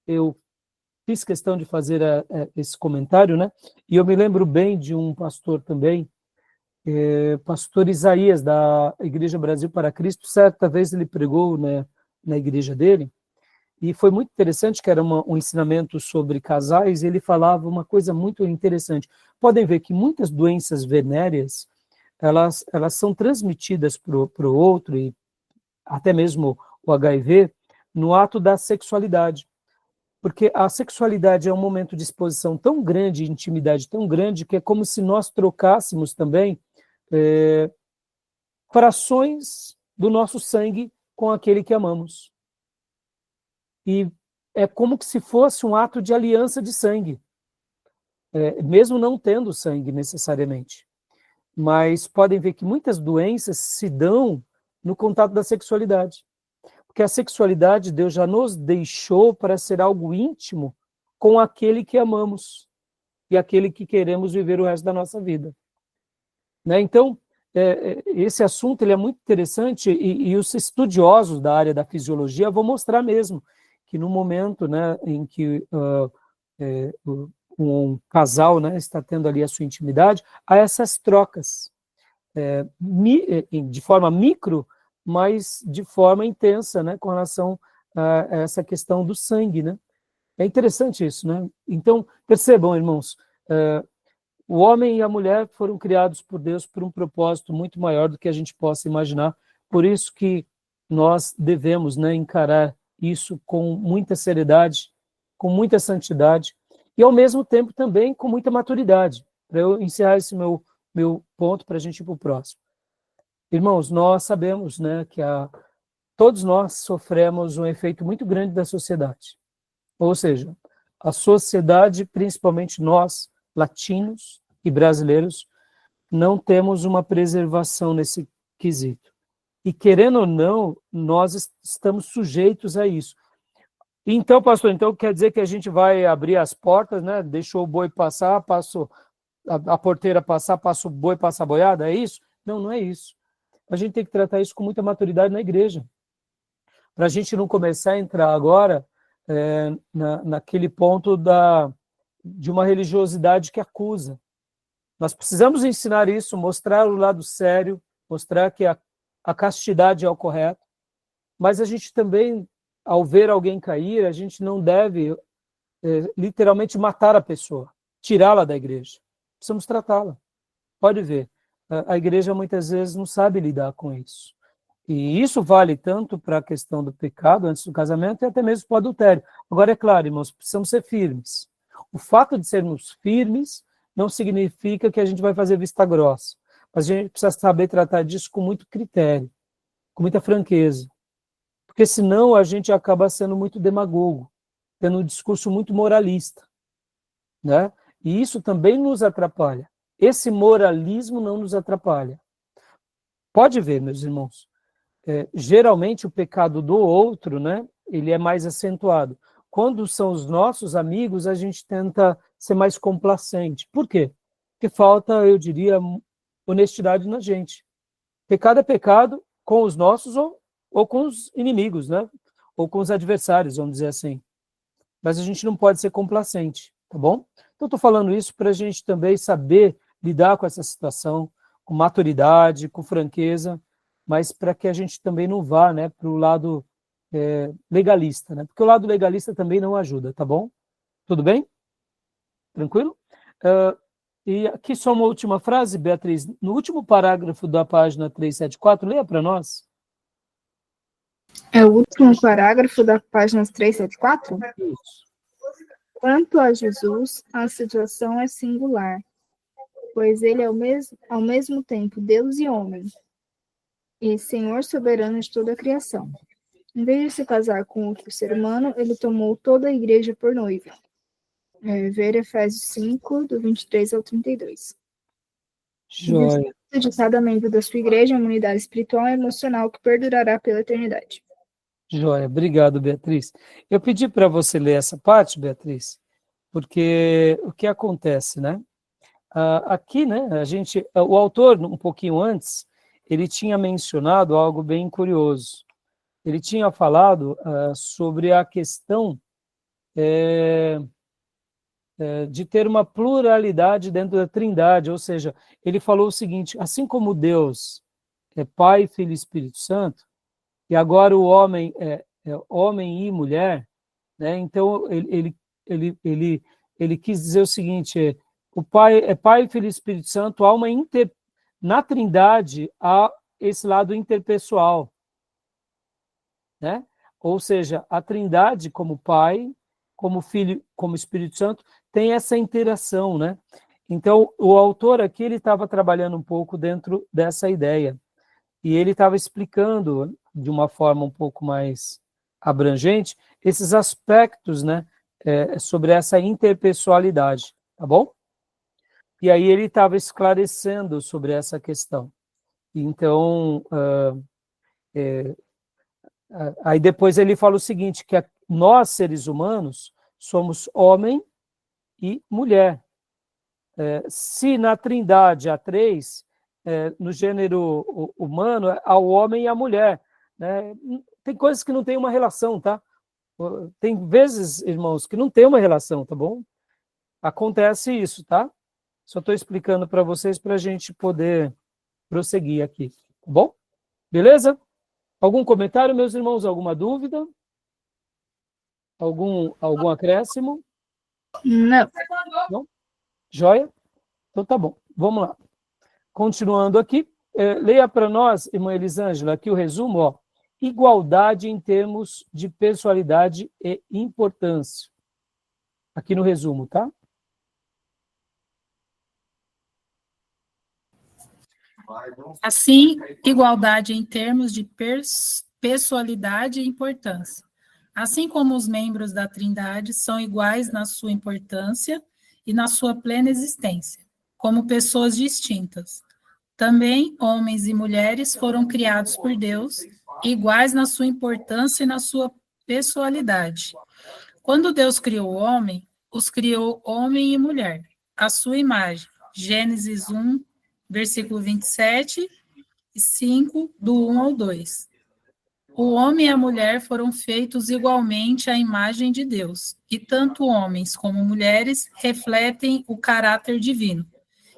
eu fiz questão de fazer esse comentário, né? E eu me lembro bem de um pastor também, pastor Isaías, da Igreja Brasil para Cristo. Certa vez ele pregou, né, na igreja dele, e foi muito interessante, que era um ensinamento sobre casais, e ele falava uma coisa muito interessante. Podem ver que muitas doenças venéreas, elas são transmitidas para o outro, e até mesmo o HIV, no ato da sexualidade. Porque a sexualidade é um momento de exposição tão grande, de intimidade tão grande, que é como se nós trocássemos também frações do nosso sangue com aquele que amamos. E é como se fosse um ato de aliança de sangue, mesmo não tendo sangue necessariamente. Mas podem ver que muitas doenças se dão no contato da sexualidade. Porque a sexualidade, Deus já nos deixou para ser algo íntimo com aquele que amamos e aquele que queremos viver o resto da nossa vida. Né? Então, esse assunto ele é muito interessante, e os estudiosos da área da fisiologia vão mostrar mesmo que no momento, né, em que um casal, né, está tendo ali a sua intimidade, há essas trocas, de forma micro, mas de forma intensa, né, com relação a essa questão do sangue, né? É interessante isso, né? Então, percebam, irmãos, o homem e a mulher foram criados por Deus por um propósito muito maior do que a gente possa imaginar. Por isso que nós devemos, né, encarar isso com muita seriedade, com muita santidade e, ao mesmo tempo, também com muita maturidade. Para eu encerrar esse meu ponto, para a gente ir para o próximo. Irmãos, nós sabemos, né, que todos nós sofremos um efeito muito grande da sociedade. Ou seja, a sociedade, principalmente nós, latinos e brasileiros, não temos uma preservação nesse quesito. E, querendo ou não, nós estamos sujeitos a isso. Então, pastor, então quer dizer que a gente vai abrir as portas, né? Deixou o boi passar, passou a porteira passar, passa o boi, passa a boiada, é isso? Não, não é isso. A gente tem que tratar isso com muita maturidade na igreja. Para a gente não começar a entrar agora naquele ponto de uma religiosidade que acusa. Nós precisamos ensinar isso, mostrar o lado sério, mostrar que a castidade é o correto, mas a gente também, ao ver alguém cair, a gente não deve literalmente matar a pessoa, tirá-la da igreja. Precisamos tratá-la. Pode ver, a igreja muitas vezes não sabe lidar com isso. E isso vale tanto para a questão do pecado antes do casamento e até mesmo para o adultério. Agora, é claro, irmãos, precisamos ser firmes. O fato de sermos firmes não significa que a gente vai fazer vista grossa. Mas a gente precisa saber tratar disso com muito critério, com muita franqueza. Porque senão a gente acaba sendo muito demagogo, tendo um discurso muito moralista, né? E isso também nos atrapalha. Esse moralismo não nos atrapalha. Pode ver, meus irmãos, geralmente o pecado do outro, né, ele é mais acentuado. Quando são os nossos amigos, a gente tenta ser mais complacente. Por quê? Porque falta, eu diria, honestidade na gente. Pecado é pecado com os nossos ou com os inimigos, né? Ou com os adversários, vamos dizer assim. Mas a gente não pode ser complacente, tá bom? Então, estou falando isso para a gente também saber lidar com essa situação, com maturidade, com franqueza, mas para que a gente também não vá, né, para o lado legalista, né? Porque o lado legalista também não ajuda, tá bom? Tudo bem? Tranquilo? E aqui só uma última frase, Beatriz. No último parágrafo da página 374, leia para nós. É o último parágrafo da página 374? Isso. Quanto a Jesus, a situação é singular, pois ele é ao mesmo tempo Deus e homem, e Senhor soberano de toda a criação. Em vez de se casar com outro ser humano, ele tomou toda a igreja por noiva. Ver Efésios 5, do 23 ao 32. Joia. De cada membro da sua igreja, uma unidade espiritual e emocional que perdurará pela eternidade. Joia, obrigado, Beatriz. Eu pedi para você ler essa parte, Beatriz, porque o que acontece, né? Aqui, né, o autor, um pouquinho antes, ele tinha mencionado algo bem curioso. Ele tinha falado sobre a questão de ter uma pluralidade dentro da Trindade, ou seja, ele falou o seguinte: assim como Deus é Pai, Filho e Espírito Santo, e agora o homem é homem e mulher, né? Então ele quis dizer o seguinte: o Pai é Pai, Filho e Espírito Santo, há na Trindade há esse lado interpessoal, né? Ou seja, a Trindade como Pai, como Filho, como Espírito Santo, tem essa interação, né? Então, o autor aqui, ele estava trabalhando um pouco dentro dessa ideia, e ele estava explicando de uma forma um pouco mais abrangente esses aspectos, né, sobre essa interpessoalidade, tá bom? E aí ele estava esclarecendo sobre essa questão. Então, aí depois ele fala o seguinte, que nós, seres humanos, somos homem e mulher. Se na Trindade há três, no gênero humano, há o homem e a mulher, né? Tem coisas que não tem uma relação, tá? Tem vezes, irmãos, que não tem uma relação, tá bom? acontece isso, tá? Só estou explicando para vocês para a gente poder prosseguir aqui, tá bom? Beleza? Algum comentário, meus irmãos? Alguma dúvida? Algum acréscimo? Não. Não? Joia? Então tá bom, vamos lá. Continuando aqui, leia para nós, irmã Elisângela, aqui o resumo, ó. Igualdade em termos de personalidade e importância. Aqui no resumo, tá? Assim, igualdade em termos de pessoalidade e importância. Assim como os membros da Trindade são iguais na sua importância e na sua plena existência, como pessoas distintas. Também homens e mulheres foram criados por Deus, iguais na sua importância e na sua pessoalidade. Quando Deus criou o homem, os criou homem e mulher, à sua imagem. Gênesis 1, versículo 27 e 5, do 1 ao 2. O homem e a mulher foram feitos igualmente à imagem de Deus, e tanto homens como mulheres refletem o caráter divino.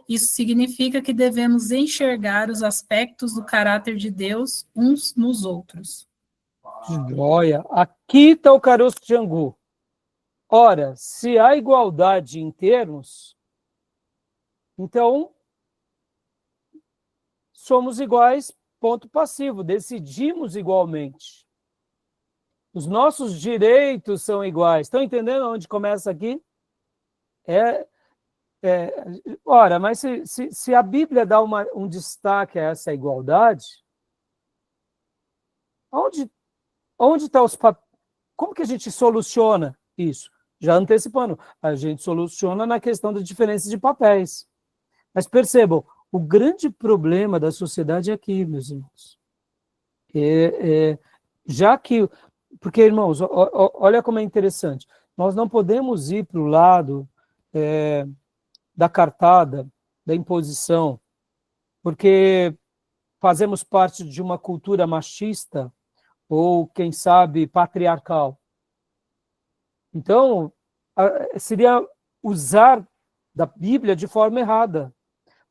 Isso significa que devemos enxergar os aspectos do caráter de Deus uns nos outros. Joia. Aqui está o caroço de angu. Ora, se há igualdade em termos, então somos iguais, ponto passivo, decidimos igualmente. Os nossos direitos são iguais. Estão entendendo onde começa aqui? Ora, mas se a Bíblia dá um destaque a essa igualdade, onde está os papéis? Como que a gente soluciona isso? Já antecipando, a gente soluciona na questão da diferença de papéis. Mas percebam, o grande problema da sociedade é aqui, meus irmãos. Já que... Porque, irmãos, olha como é interessante. Nós não podemos ir para o lado da cartada, da imposição, porque fazemos parte de uma cultura machista ou, quem sabe, patriarcal. Então, seria usar da Bíblia de forma errada.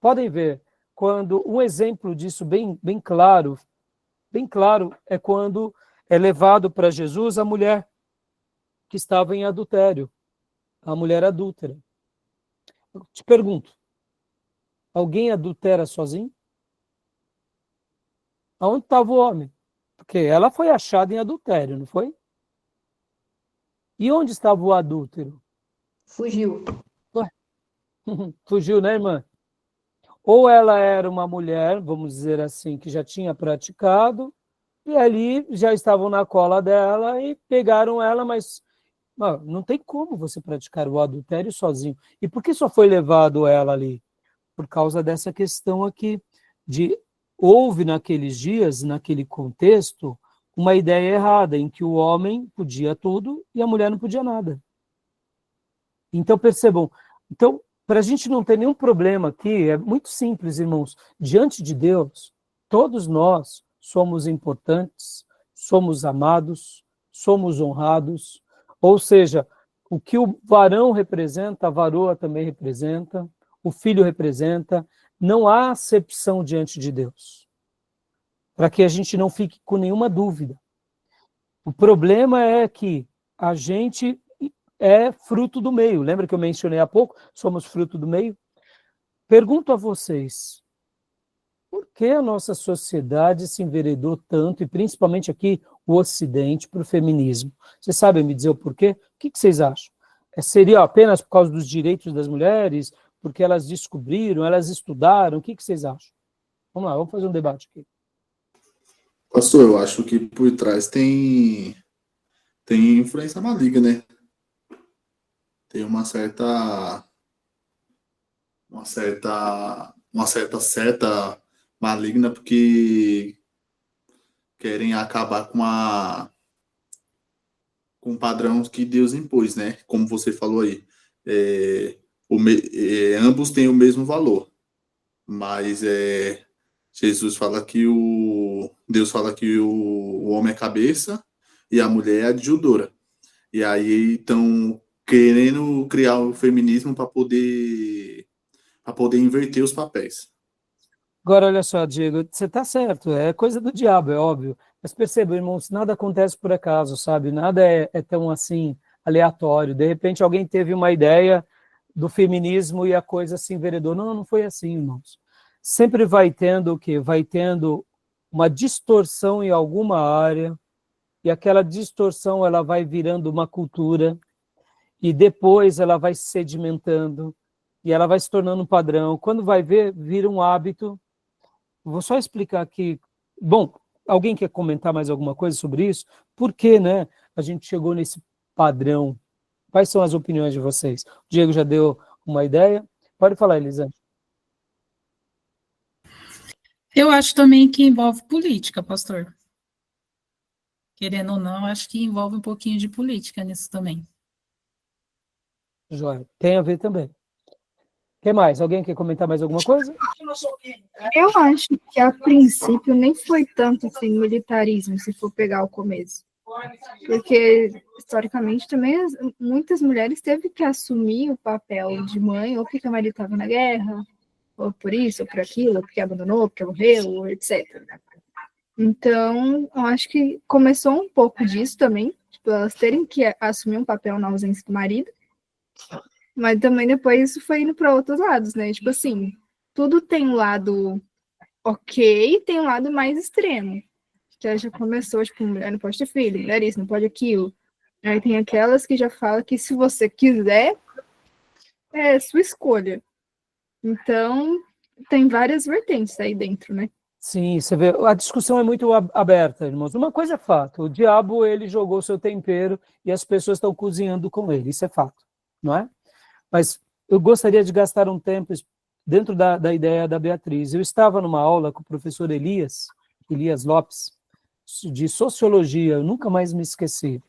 Podem ver, quando um exemplo disso bem claro é quando é levado para Jesus a mulher que estava em adultério, a mulher adúltera. Eu te pergunto, alguém adultera sozinho? Aonde estava o homem? Porque ela foi achada em adultério, não foi? E onde estava o adúltero? Fugiu. Fugiu, né, irmã? Ou ela era uma mulher, vamos dizer assim, que já tinha praticado, e ali já estavam na cola dela e pegaram ela, mas não tem como você praticar o adultério sozinho. E por que só foi levado ela ali? Por causa dessa questão aqui, houve naqueles dias, naquele contexto, uma ideia errada, em que o homem podia tudo e a mulher não podia nada. Então, percebam, para a gente não ter nenhum problema aqui, é muito simples, irmãos. Diante de Deus, todos nós somos importantes, somos amados, somos honrados. Ou seja, o que o varão representa, a varoa também representa, o filho representa. Não há acepção diante de Deus. Para que a gente não fique com nenhuma dúvida. O problema é que a gente é fruto do meio. Lembra que eu mencionei há pouco? Somos fruto do meio. Pergunto a vocês, por que a nossa sociedade se enveredou tanto, e principalmente aqui o Ocidente, para o feminismo? Vocês sabem me dizer o porquê? O que vocês acham? Seria apenas por causa dos direitos das mulheres? Porque elas descobriram, elas estudaram? O que vocês acham? Vamos lá, vamos fazer um debate aqui. Pastor, eu acho que por trás tem influência maligna, né? Tem uma certa seta maligna, porque querem acabar com o padrão que Deus impôs, né? Como você falou aí. Ambos têm o mesmo valor, mas Deus fala que o homem é cabeça e a mulher é adjudora. E aí estão querendo criar o feminismo para poder inverter os papéis. Agora, olha só, Diego, você está certo, é coisa do diabo, é óbvio. Mas perceba, irmãos, nada acontece por acaso, sabe? Nada é tão assim aleatório. De repente alguém teve uma ideia do feminismo e a coisa se enveredou. Não, não foi assim, irmãos. Sempre vai tendo o quê? Vai tendo uma distorção em alguma área, e aquela distorção ela vai virando uma cultura, e depois ela vai se sedimentando, e ela vai se tornando um padrão. Quando vai ver, vira um hábito. Vou só explicar aqui. Bom, alguém quer comentar mais alguma coisa sobre isso? Por que, né, a gente chegou nesse padrão? Quais são as opiniões de vocês? O Diego já deu uma ideia? Pode falar, Elisângela. Eu acho também que envolve política, pastor. Querendo ou não, acho que envolve um pouquinho de política nisso também. Joia. Tem a ver também. O que mais? Alguém quer comentar mais alguma coisa? Eu acho que a princípio nem foi tanto assim militarismo, se for pegar o começo. Porque, historicamente, também muitas mulheres teve que assumir o papel de mãe, ou porque a marido estava na guerra, ou por isso, ou por aquilo, ou porque abandonou, ou porque morreu, etc. Então, eu acho que começou um pouco disso também, tipo, elas terem que assumir um papel na ausência do marido, mas também depois isso foi indo para outros lados, né? Tipo assim, tudo tem um lado ok e tem um lado mais extremo. Que já começou, tipo, mulher não pode ter filho, mulher isso, não pode aquilo. Aí tem aquelas que já falam que se você quiser, é sua escolha. Então, tem várias vertentes aí dentro, né? Sim, você vê, a discussão é muito aberta, irmãos. Uma coisa é fato, o diabo, ele jogou seu tempero e as pessoas estão cozinhando com ele, isso é fato, não é? Mas eu gostaria de gastar um tempo dentro da ideia da Beatriz. Eu estava numa aula com o professor Elias Lopes, de sociologia, eu nunca mais me esqueci.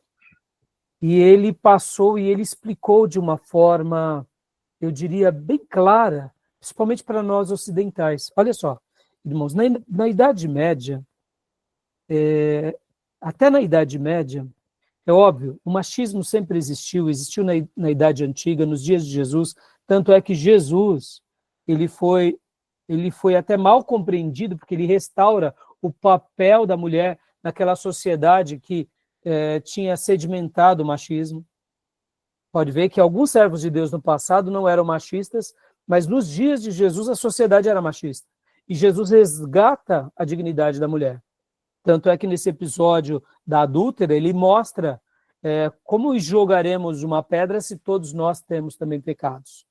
E ele passou e ele explicou de uma forma, eu diria, bem clara, principalmente para nós ocidentais. Olha só, irmãos, na Idade Média, até na Idade Média, é óbvio, o machismo sempre existiu na Idade Antiga, nos dias de Jesus, tanto é que Jesus, ele foi até mal compreendido, porque ele restaura o papel da mulher naquela sociedade que tinha sedimentado o machismo. Pode ver que alguns servos de Deus no passado não eram machistas, mas nos dias de Jesus a sociedade era machista. E Jesus resgata a dignidade da mulher. Tanto é que nesse episódio da adúltera, ele mostra como jogaremos uma pedra se todos nós temos também pecados.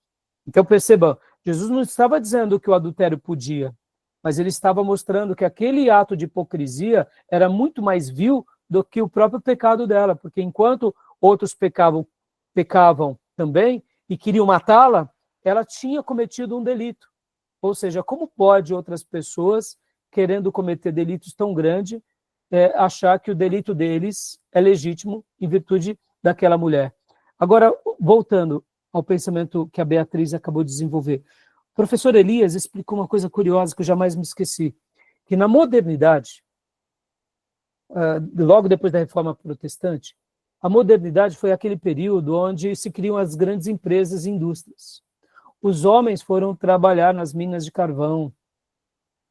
Então perceba, Jesus não estava dizendo que o adultério podia, mas ele estava mostrando que aquele ato de hipocrisia era muito mais vil do que o próprio pecado dela, porque enquanto outros pecavam também e queriam matá-la, ela tinha cometido um delito. Ou seja, como pode outras pessoas, querendo cometer delitos tão grandes, achar que o delito deles é legítimo em virtude daquela mulher? Agora, voltando ao pensamento que a Beatriz acabou de desenvolver, o professor Elias explicou uma coisa curiosa que eu jamais me esqueci, que na modernidade, logo depois da Reforma Protestante, a modernidade foi aquele período onde se criam as grandes empresas e indústrias. Os homens foram trabalhar nas minas de carvão,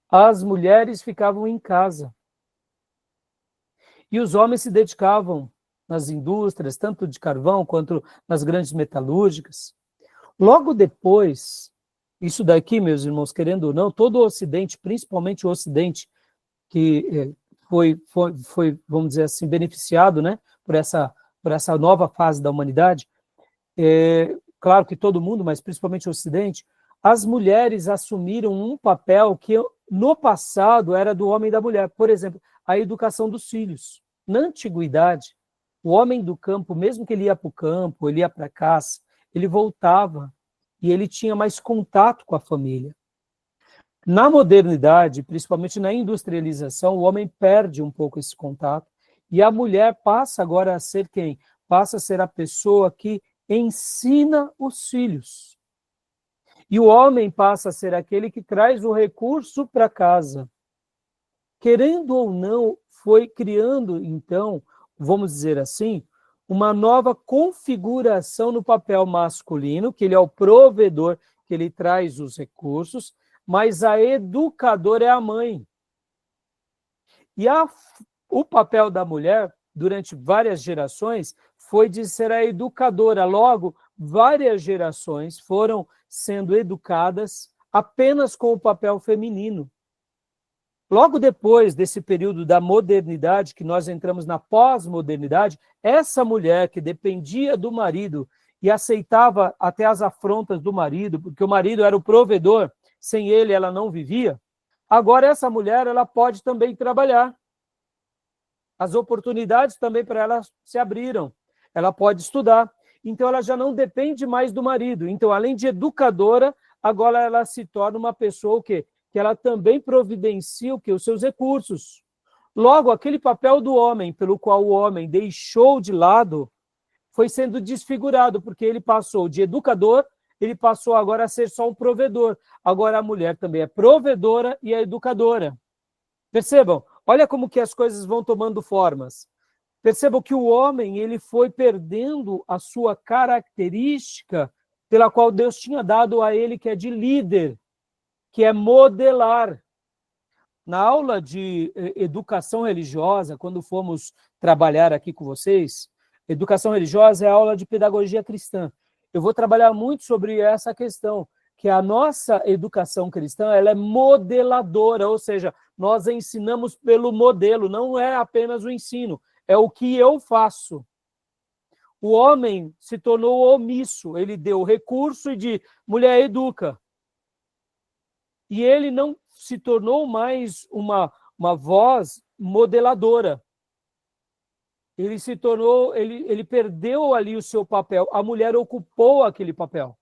as mulheres ficavam em casa. E os homens se dedicavam nas indústrias, tanto de carvão quanto nas grandes metalúrgicas. Logo depois, isso daqui, meus irmãos, querendo ou não, todo o Ocidente, principalmente o Ocidente, que foi, vamos dizer assim, beneficiado, né, por essa nova fase da humanidade, claro que todo mundo, mas principalmente o Ocidente, as mulheres assumiram um papel que no passado era do homem e da mulher. Por exemplo, a educação dos filhos. Na antiguidade, o homem do campo, mesmo que ele ia para o campo, ele ia para a caça, ele voltava e ele tinha mais contato com a família. Na modernidade, principalmente na industrialização, o homem perde um pouco esse contato e a mulher passa agora a ser quem? Passa a ser a pessoa que ensina os filhos. E o homem passa a ser aquele que traz o recurso para casa. Querendo ou não, foi criando, então, vamos dizer assim, uma nova configuração no papel masculino, que ele é o provedor, que ele traz os recursos, mas a educadora é a mãe. E o papel da mulher, durante várias gerações, foi de ser a educadora. Logo, várias gerações foram sendo educadas apenas com o papel feminino. Logo depois desse período da modernidade, que nós entramos na pós-modernidade, essa mulher que dependia do marido e aceitava até as afrontas do marido, porque o marido era o provedor, sem ele ela não vivia, agora essa mulher ela pode também trabalhar. As oportunidades também para ela se abriram. Ela pode estudar. Então ela já não depende mais do marido. Então, além de educadora, agora ela se torna uma pessoa o quê? Que ela também providencia o quê? Os seus recursos. Logo, aquele papel do homem, pelo qual o homem deixou de lado, foi sendo desfigurado, porque ele passou de educador, ele passou agora a ser só um provedor. Agora a mulher também é provedora e é educadora. Percebam? Olha como que as coisas vão tomando formas. Percebam que o homem ele foi perdendo a sua característica pela qual Deus tinha dado a ele, que é de líder, que é modelar. Na aula de educação religiosa, quando fomos trabalhar aqui com vocês, educação religiosa é a aula de pedagogia cristã. Eu vou trabalhar muito sobre essa questão, que a nossa educação cristã ela é modeladora, ou seja, nós ensinamos pelo modelo, não é apenas o ensino, é o que eu faço. O homem se tornou omisso, ele deu recurso e de mulher educa. E ele não se tornou mais uma voz modeladora. Ele se tornou, ele perdeu ali o seu papel, a mulher ocupou aquele papel.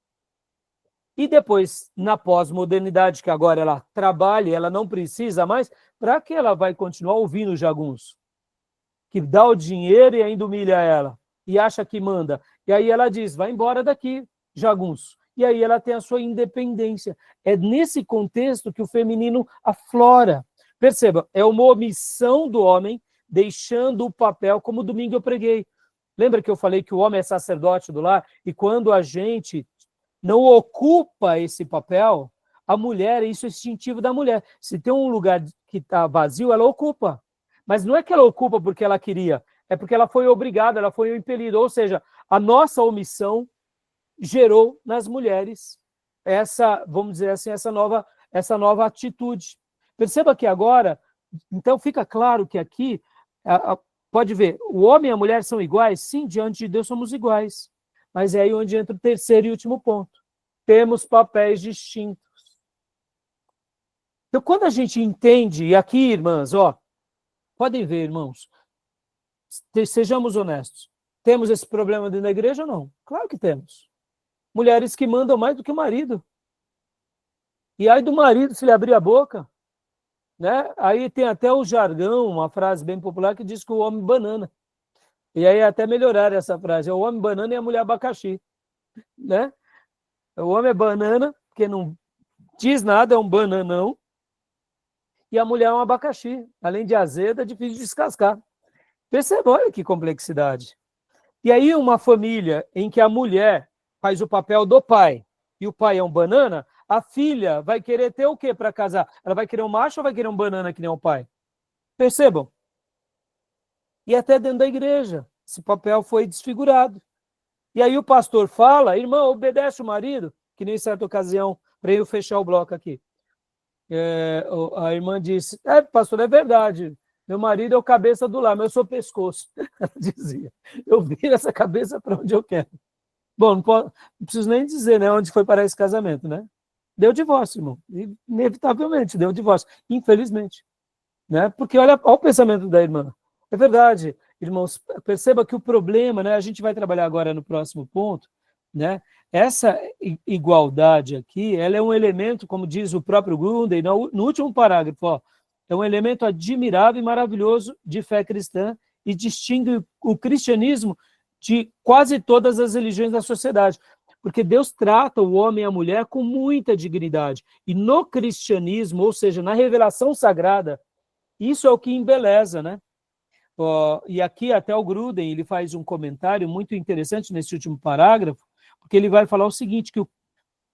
E depois, na pós-modernidade, que agora ela trabalha, ela não precisa mais, para que ela vai continuar ouvindo o jagunço? Que dá o dinheiro e ainda humilha ela, e acha que manda. E aí ela diz, vai embora daqui, jagunço. E aí ela tem a sua independência. É nesse contexto que o feminino aflora. Perceba, é uma omissão do homem, deixando o papel, como domingo eu preguei. Lembra que eu falei que o homem é sacerdote do lar? E quando a gente não ocupa esse papel, a mulher, isso é instintivo da mulher. Se tem um lugar que está vazio, ela ocupa. Mas não é que ela ocupa porque ela queria, é porque ela foi obrigada, ela foi impelida. Ou seja, a nossa omissão gerou nas mulheres essa, vamos dizer assim, essa nova atitude. Perceba que agora, então fica claro que aqui, pode ver, o homem e a mulher são iguais? Sim, diante de Deus somos iguais. Mas é aí onde entra o terceiro e último ponto. Temos papéis distintos. Então, quando a gente entende, e aqui, irmãs, podem ver, irmãos, sejamos honestos, temos esse problema dentro da igreja ou não? Claro que temos. Mulheres que mandam mais do que o marido. E aí do marido, se ele abrir a boca, né? Aí tem até o jargão, uma frase bem popular que diz que o homem banana. E aí até melhorar essa frase, é o homem banana e a mulher abacaxi, né? O homem é banana, porque não diz nada, é um bananão, e a mulher é um abacaxi. Além de azeda, é difícil de descascar. Perceba, olha que complexidade. E aí uma família em que a mulher faz o papel do pai, e o pai é um banana, a filha vai querer ter o quê para casar? Ela vai querer um macho ou vai querer um banana que nem o pai? Percebam? E até dentro da igreja, esse papel foi desfigurado. E aí o pastor fala, irmão, obedece o marido, que nem certa ocasião, para eu fechar o bloco aqui. A irmã disse, pastor, é verdade, meu marido é o cabeça do lar, mas eu sou pescoço. Ela dizia, eu viro essa cabeça para onde eu quero. Bom, não preciso nem dizer, né, onde foi parar esse casamento, né? Deu divórcio, irmão. Inevitavelmente deu divórcio, infelizmente. Né? Porque olha o pensamento da irmã. É verdade, irmãos, perceba que o problema, né, a gente vai trabalhar agora no próximo ponto, né? Essa igualdade aqui, ela é um elemento, como diz o próprio Grundy, no último parágrafo, é um elemento admirável e maravilhoso de fé cristã e distingue o cristianismo de quase todas as religiões da sociedade, porque Deus trata o homem e a mulher com muita dignidade. E no cristianismo, ou seja, na revelação sagrada, isso é o que embeleza, né? E aqui até o Gruden, ele faz um comentário muito interessante nesse último parágrafo, porque ele vai falar o seguinte,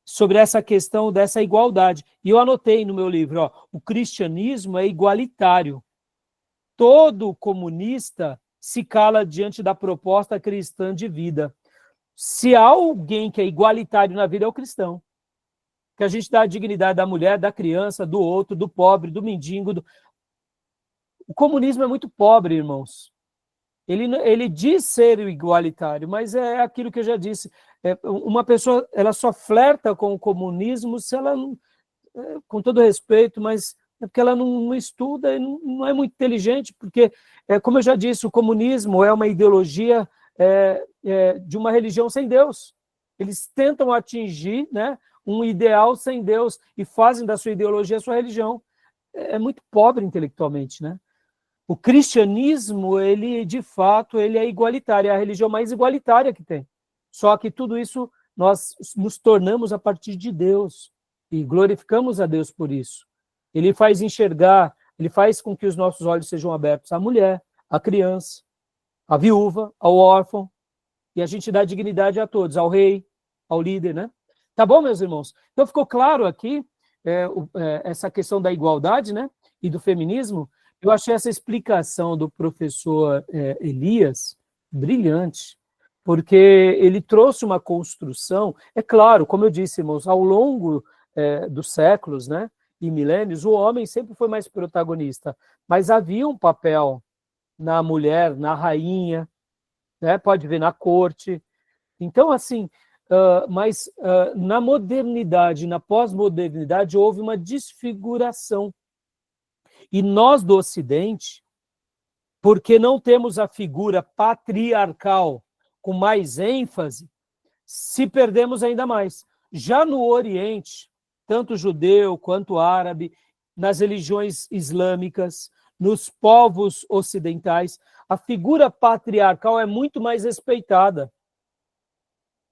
sobre essa questão dessa igualdade. E eu anotei no meu livro, o cristianismo é igualitário. Todo comunista se cala diante da proposta cristã de vida. Se há alguém que é igualitário na vida, é o cristão. Que a gente dá a dignidade da mulher, da criança, do outro, do pobre, do mendigo. O comunismo é muito pobre, irmãos. Ele diz ser igualitário, mas é aquilo que eu já disse. Uma pessoa, ela só flerta com o comunismo se ela, com todo respeito, mas é porque ela não estuda e não é muito inteligente, porque, como eu já disse, o comunismo é uma ideologia de uma religião sem Deus. Eles tentam atingir, né, um ideal sem Deus e fazem da sua ideologia a sua religião. É muito pobre intelectualmente, né? O cristianismo, ele de fato, ele é igualitário, é a religião mais igualitária que tem. Só que tudo isso nós nos tornamos a partir de Deus e glorificamos a Deus por isso. Ele faz enxergar, ele faz com que os nossos olhos sejam abertos à mulher, à criança, à viúva, ao órfão, e a gente dá dignidade a todos, ao rei, ao líder, né? Tá bom, meus irmãos? Então ficou claro aqui essa questão da igualdade, né, e do feminismo. Eu achei essa explicação do professor Elias brilhante, porque ele trouxe uma construção, é claro, como eu disse, irmãos, ao longo dos séculos, né, e milênios, o homem sempre foi mais protagonista, mas havia um papel na mulher, na rainha, né, pode ver na corte. Então, assim, mas na modernidade, na pós-modernidade, houve uma desfiguração. E nós do Ocidente, porque não temos a figura patriarcal com mais ênfase, se perdemos ainda mais. Já no Oriente, tanto judeu quanto árabe, nas religiões islâmicas, nos povos ocidentais, a figura patriarcal é muito mais respeitada.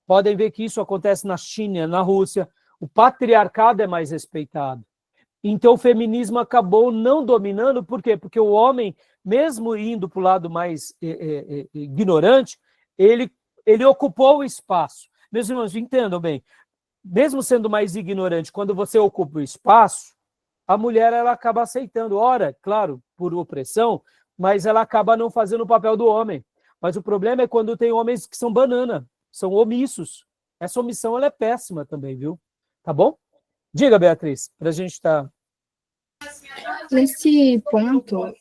Podem ver que isso acontece na China, na Rússia. O patriarcado é mais respeitado. Então o feminismo acabou não dominando, por quê? Porque o homem, mesmo indo para o lado mais ignorante, ele ocupou o espaço. Meus irmãos, entendam bem, mesmo sendo mais ignorante, quando você ocupa o espaço, a mulher ela acaba aceitando, ora, claro, por opressão, mas ela acaba não fazendo o papel do homem. Mas o problema é quando tem homens que são banana, são omissos. Essa omissão ela é péssima também, viu? Tá bom? Diga, Beatriz, para a gente estar... Nesse ponto,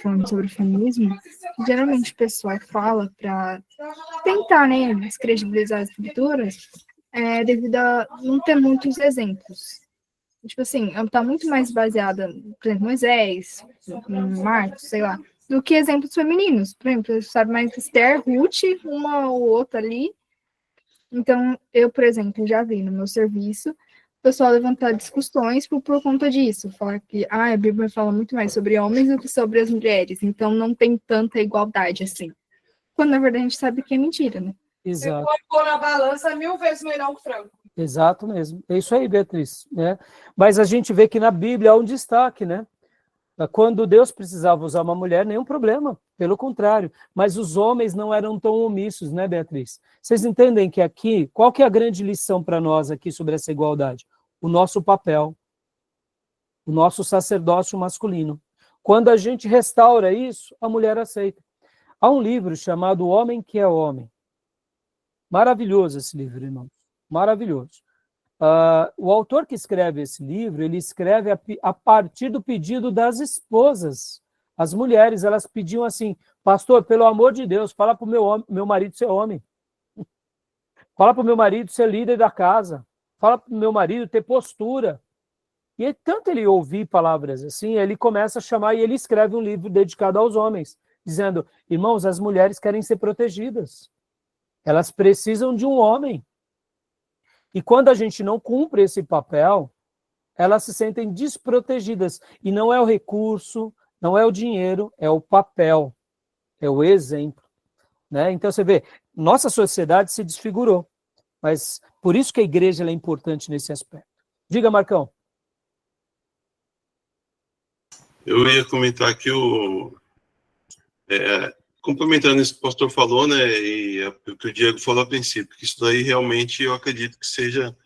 falando sobre o feminismo, geralmente o pessoal fala para tentar, né, descredibilizar as escrituras, devido a não ter muitos exemplos. Tipo assim, está muito mais baseada, por exemplo, Moisés, Marcos, sei lá, do que exemplos femininos. Por exemplo, sabe mais Esther, Ruth, uma ou outra ali. Então, eu, por exemplo, já vi no meu serviço o pessoal levantar discussões por conta disso. Falar que a Bíblia fala muito mais sobre homens do que sobre as mulheres. Então, não tem tanta igualdade assim. Quando, na verdade, a gente sabe que é mentira, né? Exato. Você pode pôr na balança 1000 vezes melhor que frango. Exato mesmo. É isso aí, Beatriz. Né? Mas a gente vê que na Bíblia há um destaque, né? Quando Deus precisava usar uma mulher, nenhum problema, pelo contrário. Mas os homens não eram tão omissos, né, Beatriz? Vocês entendem que aqui, qual que é a grande lição para nós aqui sobre essa igualdade? O nosso papel, o nosso sacerdócio masculino. Quando a gente restaura isso, a mulher aceita. Há um livro chamado O Homem que é Homem. Maravilhoso esse livro, irmão. Maravilhoso. O autor que escreve esse livro, ele escreve a partir do pedido das esposas. As mulheres, elas pediam assim, pastor, pelo amor de Deus, fala para o meu marido ser homem. Fala para o meu marido ser líder da casa. Fala para o meu marido ter postura. E tanto ele ouvir palavras assim, ele começa a chamar e ele escreve um livro dedicado aos homens, dizendo, irmãos, as mulheres querem ser protegidas. Elas precisam de um homem. E quando a gente não cumpre esse papel, elas se sentem desprotegidas. E não é o recurso, não é o dinheiro, é o papel, é o exemplo. Né? Então você vê, nossa sociedade se desfigurou. Mas por isso que a igreja é importante nesse aspecto. Diga, Marcão. Eu ia comentar aqui Complementando isso que o pastor falou, né, e o que o Diego falou a princípio, que isso daí realmente eu acredito que seja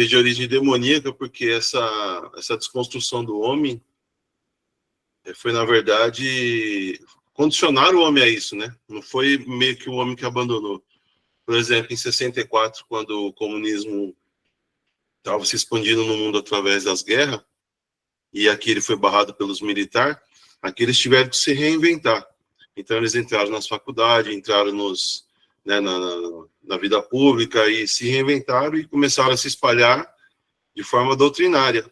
de origem demoníaca, porque essa desconstrução do homem foi, na verdade, condicionar o homem a isso, né? Não foi meio que o homem que abandonou. Por exemplo, em 64, quando o comunismo estava se expandindo no mundo através das guerras, e aqui ele foi barrado pelos militares, aqui eles tiveram que se reinventar. Então, eles entraram nas faculdades, entraram na vida pública e se reinventaram e começaram a se espalhar de forma doutrinária.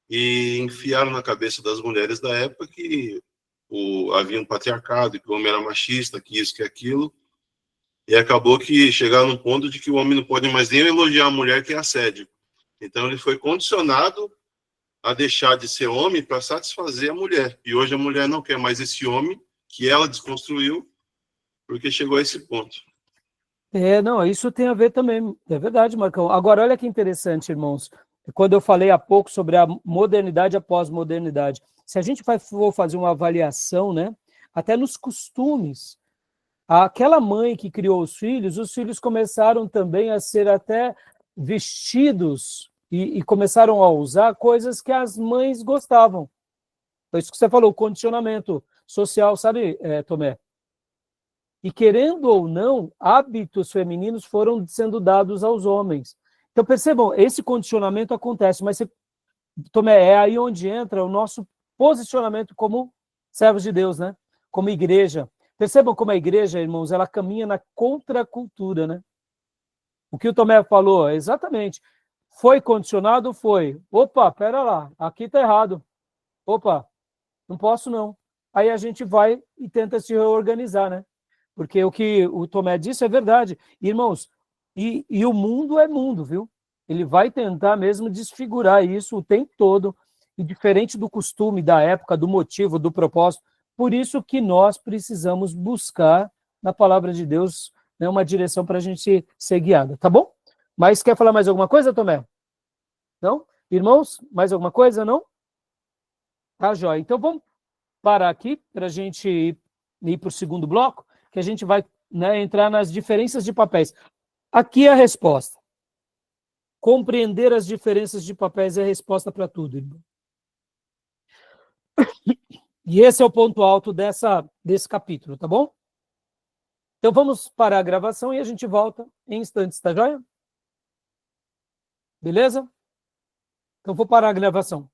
E enfiaram na cabeça das mulheres da época que havia um patriarcado, que o homem era machista, que isso, que aquilo. E acabou que chegaram num ponto de que o homem não pode mais nem elogiar a mulher, que é assédio. Então, ele foi condicionado a deixar de ser homem para satisfazer a mulher. E hoje a mulher não quer mais esse homem que ela desconstruiu, porque chegou a esse ponto. Não, isso tem a ver também, é verdade, Marcão. Agora, olha que interessante, irmãos, quando eu falei há pouco sobre a modernidade e a pós-modernidade, se a gente for fazer uma avaliação, né, até nos costumes, aquela mãe que criou os filhos começaram também a ser até vestidos e começaram a usar coisas que as mães gostavam. Foi isso que você falou, o condicionamento social, sabe, Tomé? E querendo ou não, hábitos femininos foram sendo dados aos homens. Então, percebam, esse condicionamento acontece, mas, Tomé, é aí onde entra o nosso posicionamento como servos de Deus, né? Como igreja. Percebam como a igreja, irmãos, ela caminha na contracultura, né? O que o Tomé falou, exatamente. Foi condicionado? Foi. Opa, pera lá, aqui está errado. Opa, não posso não. Aí a gente vai e tenta se reorganizar, né? Porque o que o Tomé disse é verdade. Irmãos, e o mundo é mundo, viu? Ele vai tentar mesmo desfigurar isso o tempo todo, e diferente do costume, da época, do motivo, do propósito. Por isso que nós precisamos buscar na palavra de Deus, né, uma direção para a gente ser guiada, tá bom? Mas quer falar mais alguma coisa, Tomé? Não? Irmãos, mais alguma coisa, não? Tá, joia. Então vamos parar aqui para a gente ir para o segundo bloco, que a gente vai, né, entrar nas diferenças de papéis. Aqui é a resposta. Compreender as diferenças de papéis é a resposta para tudo, irmão. E esse é o ponto alto desse capítulo, tá bom? Então vamos parar a gravação e a gente volta em instantes, tá joia? Beleza? Então vou parar a gravação.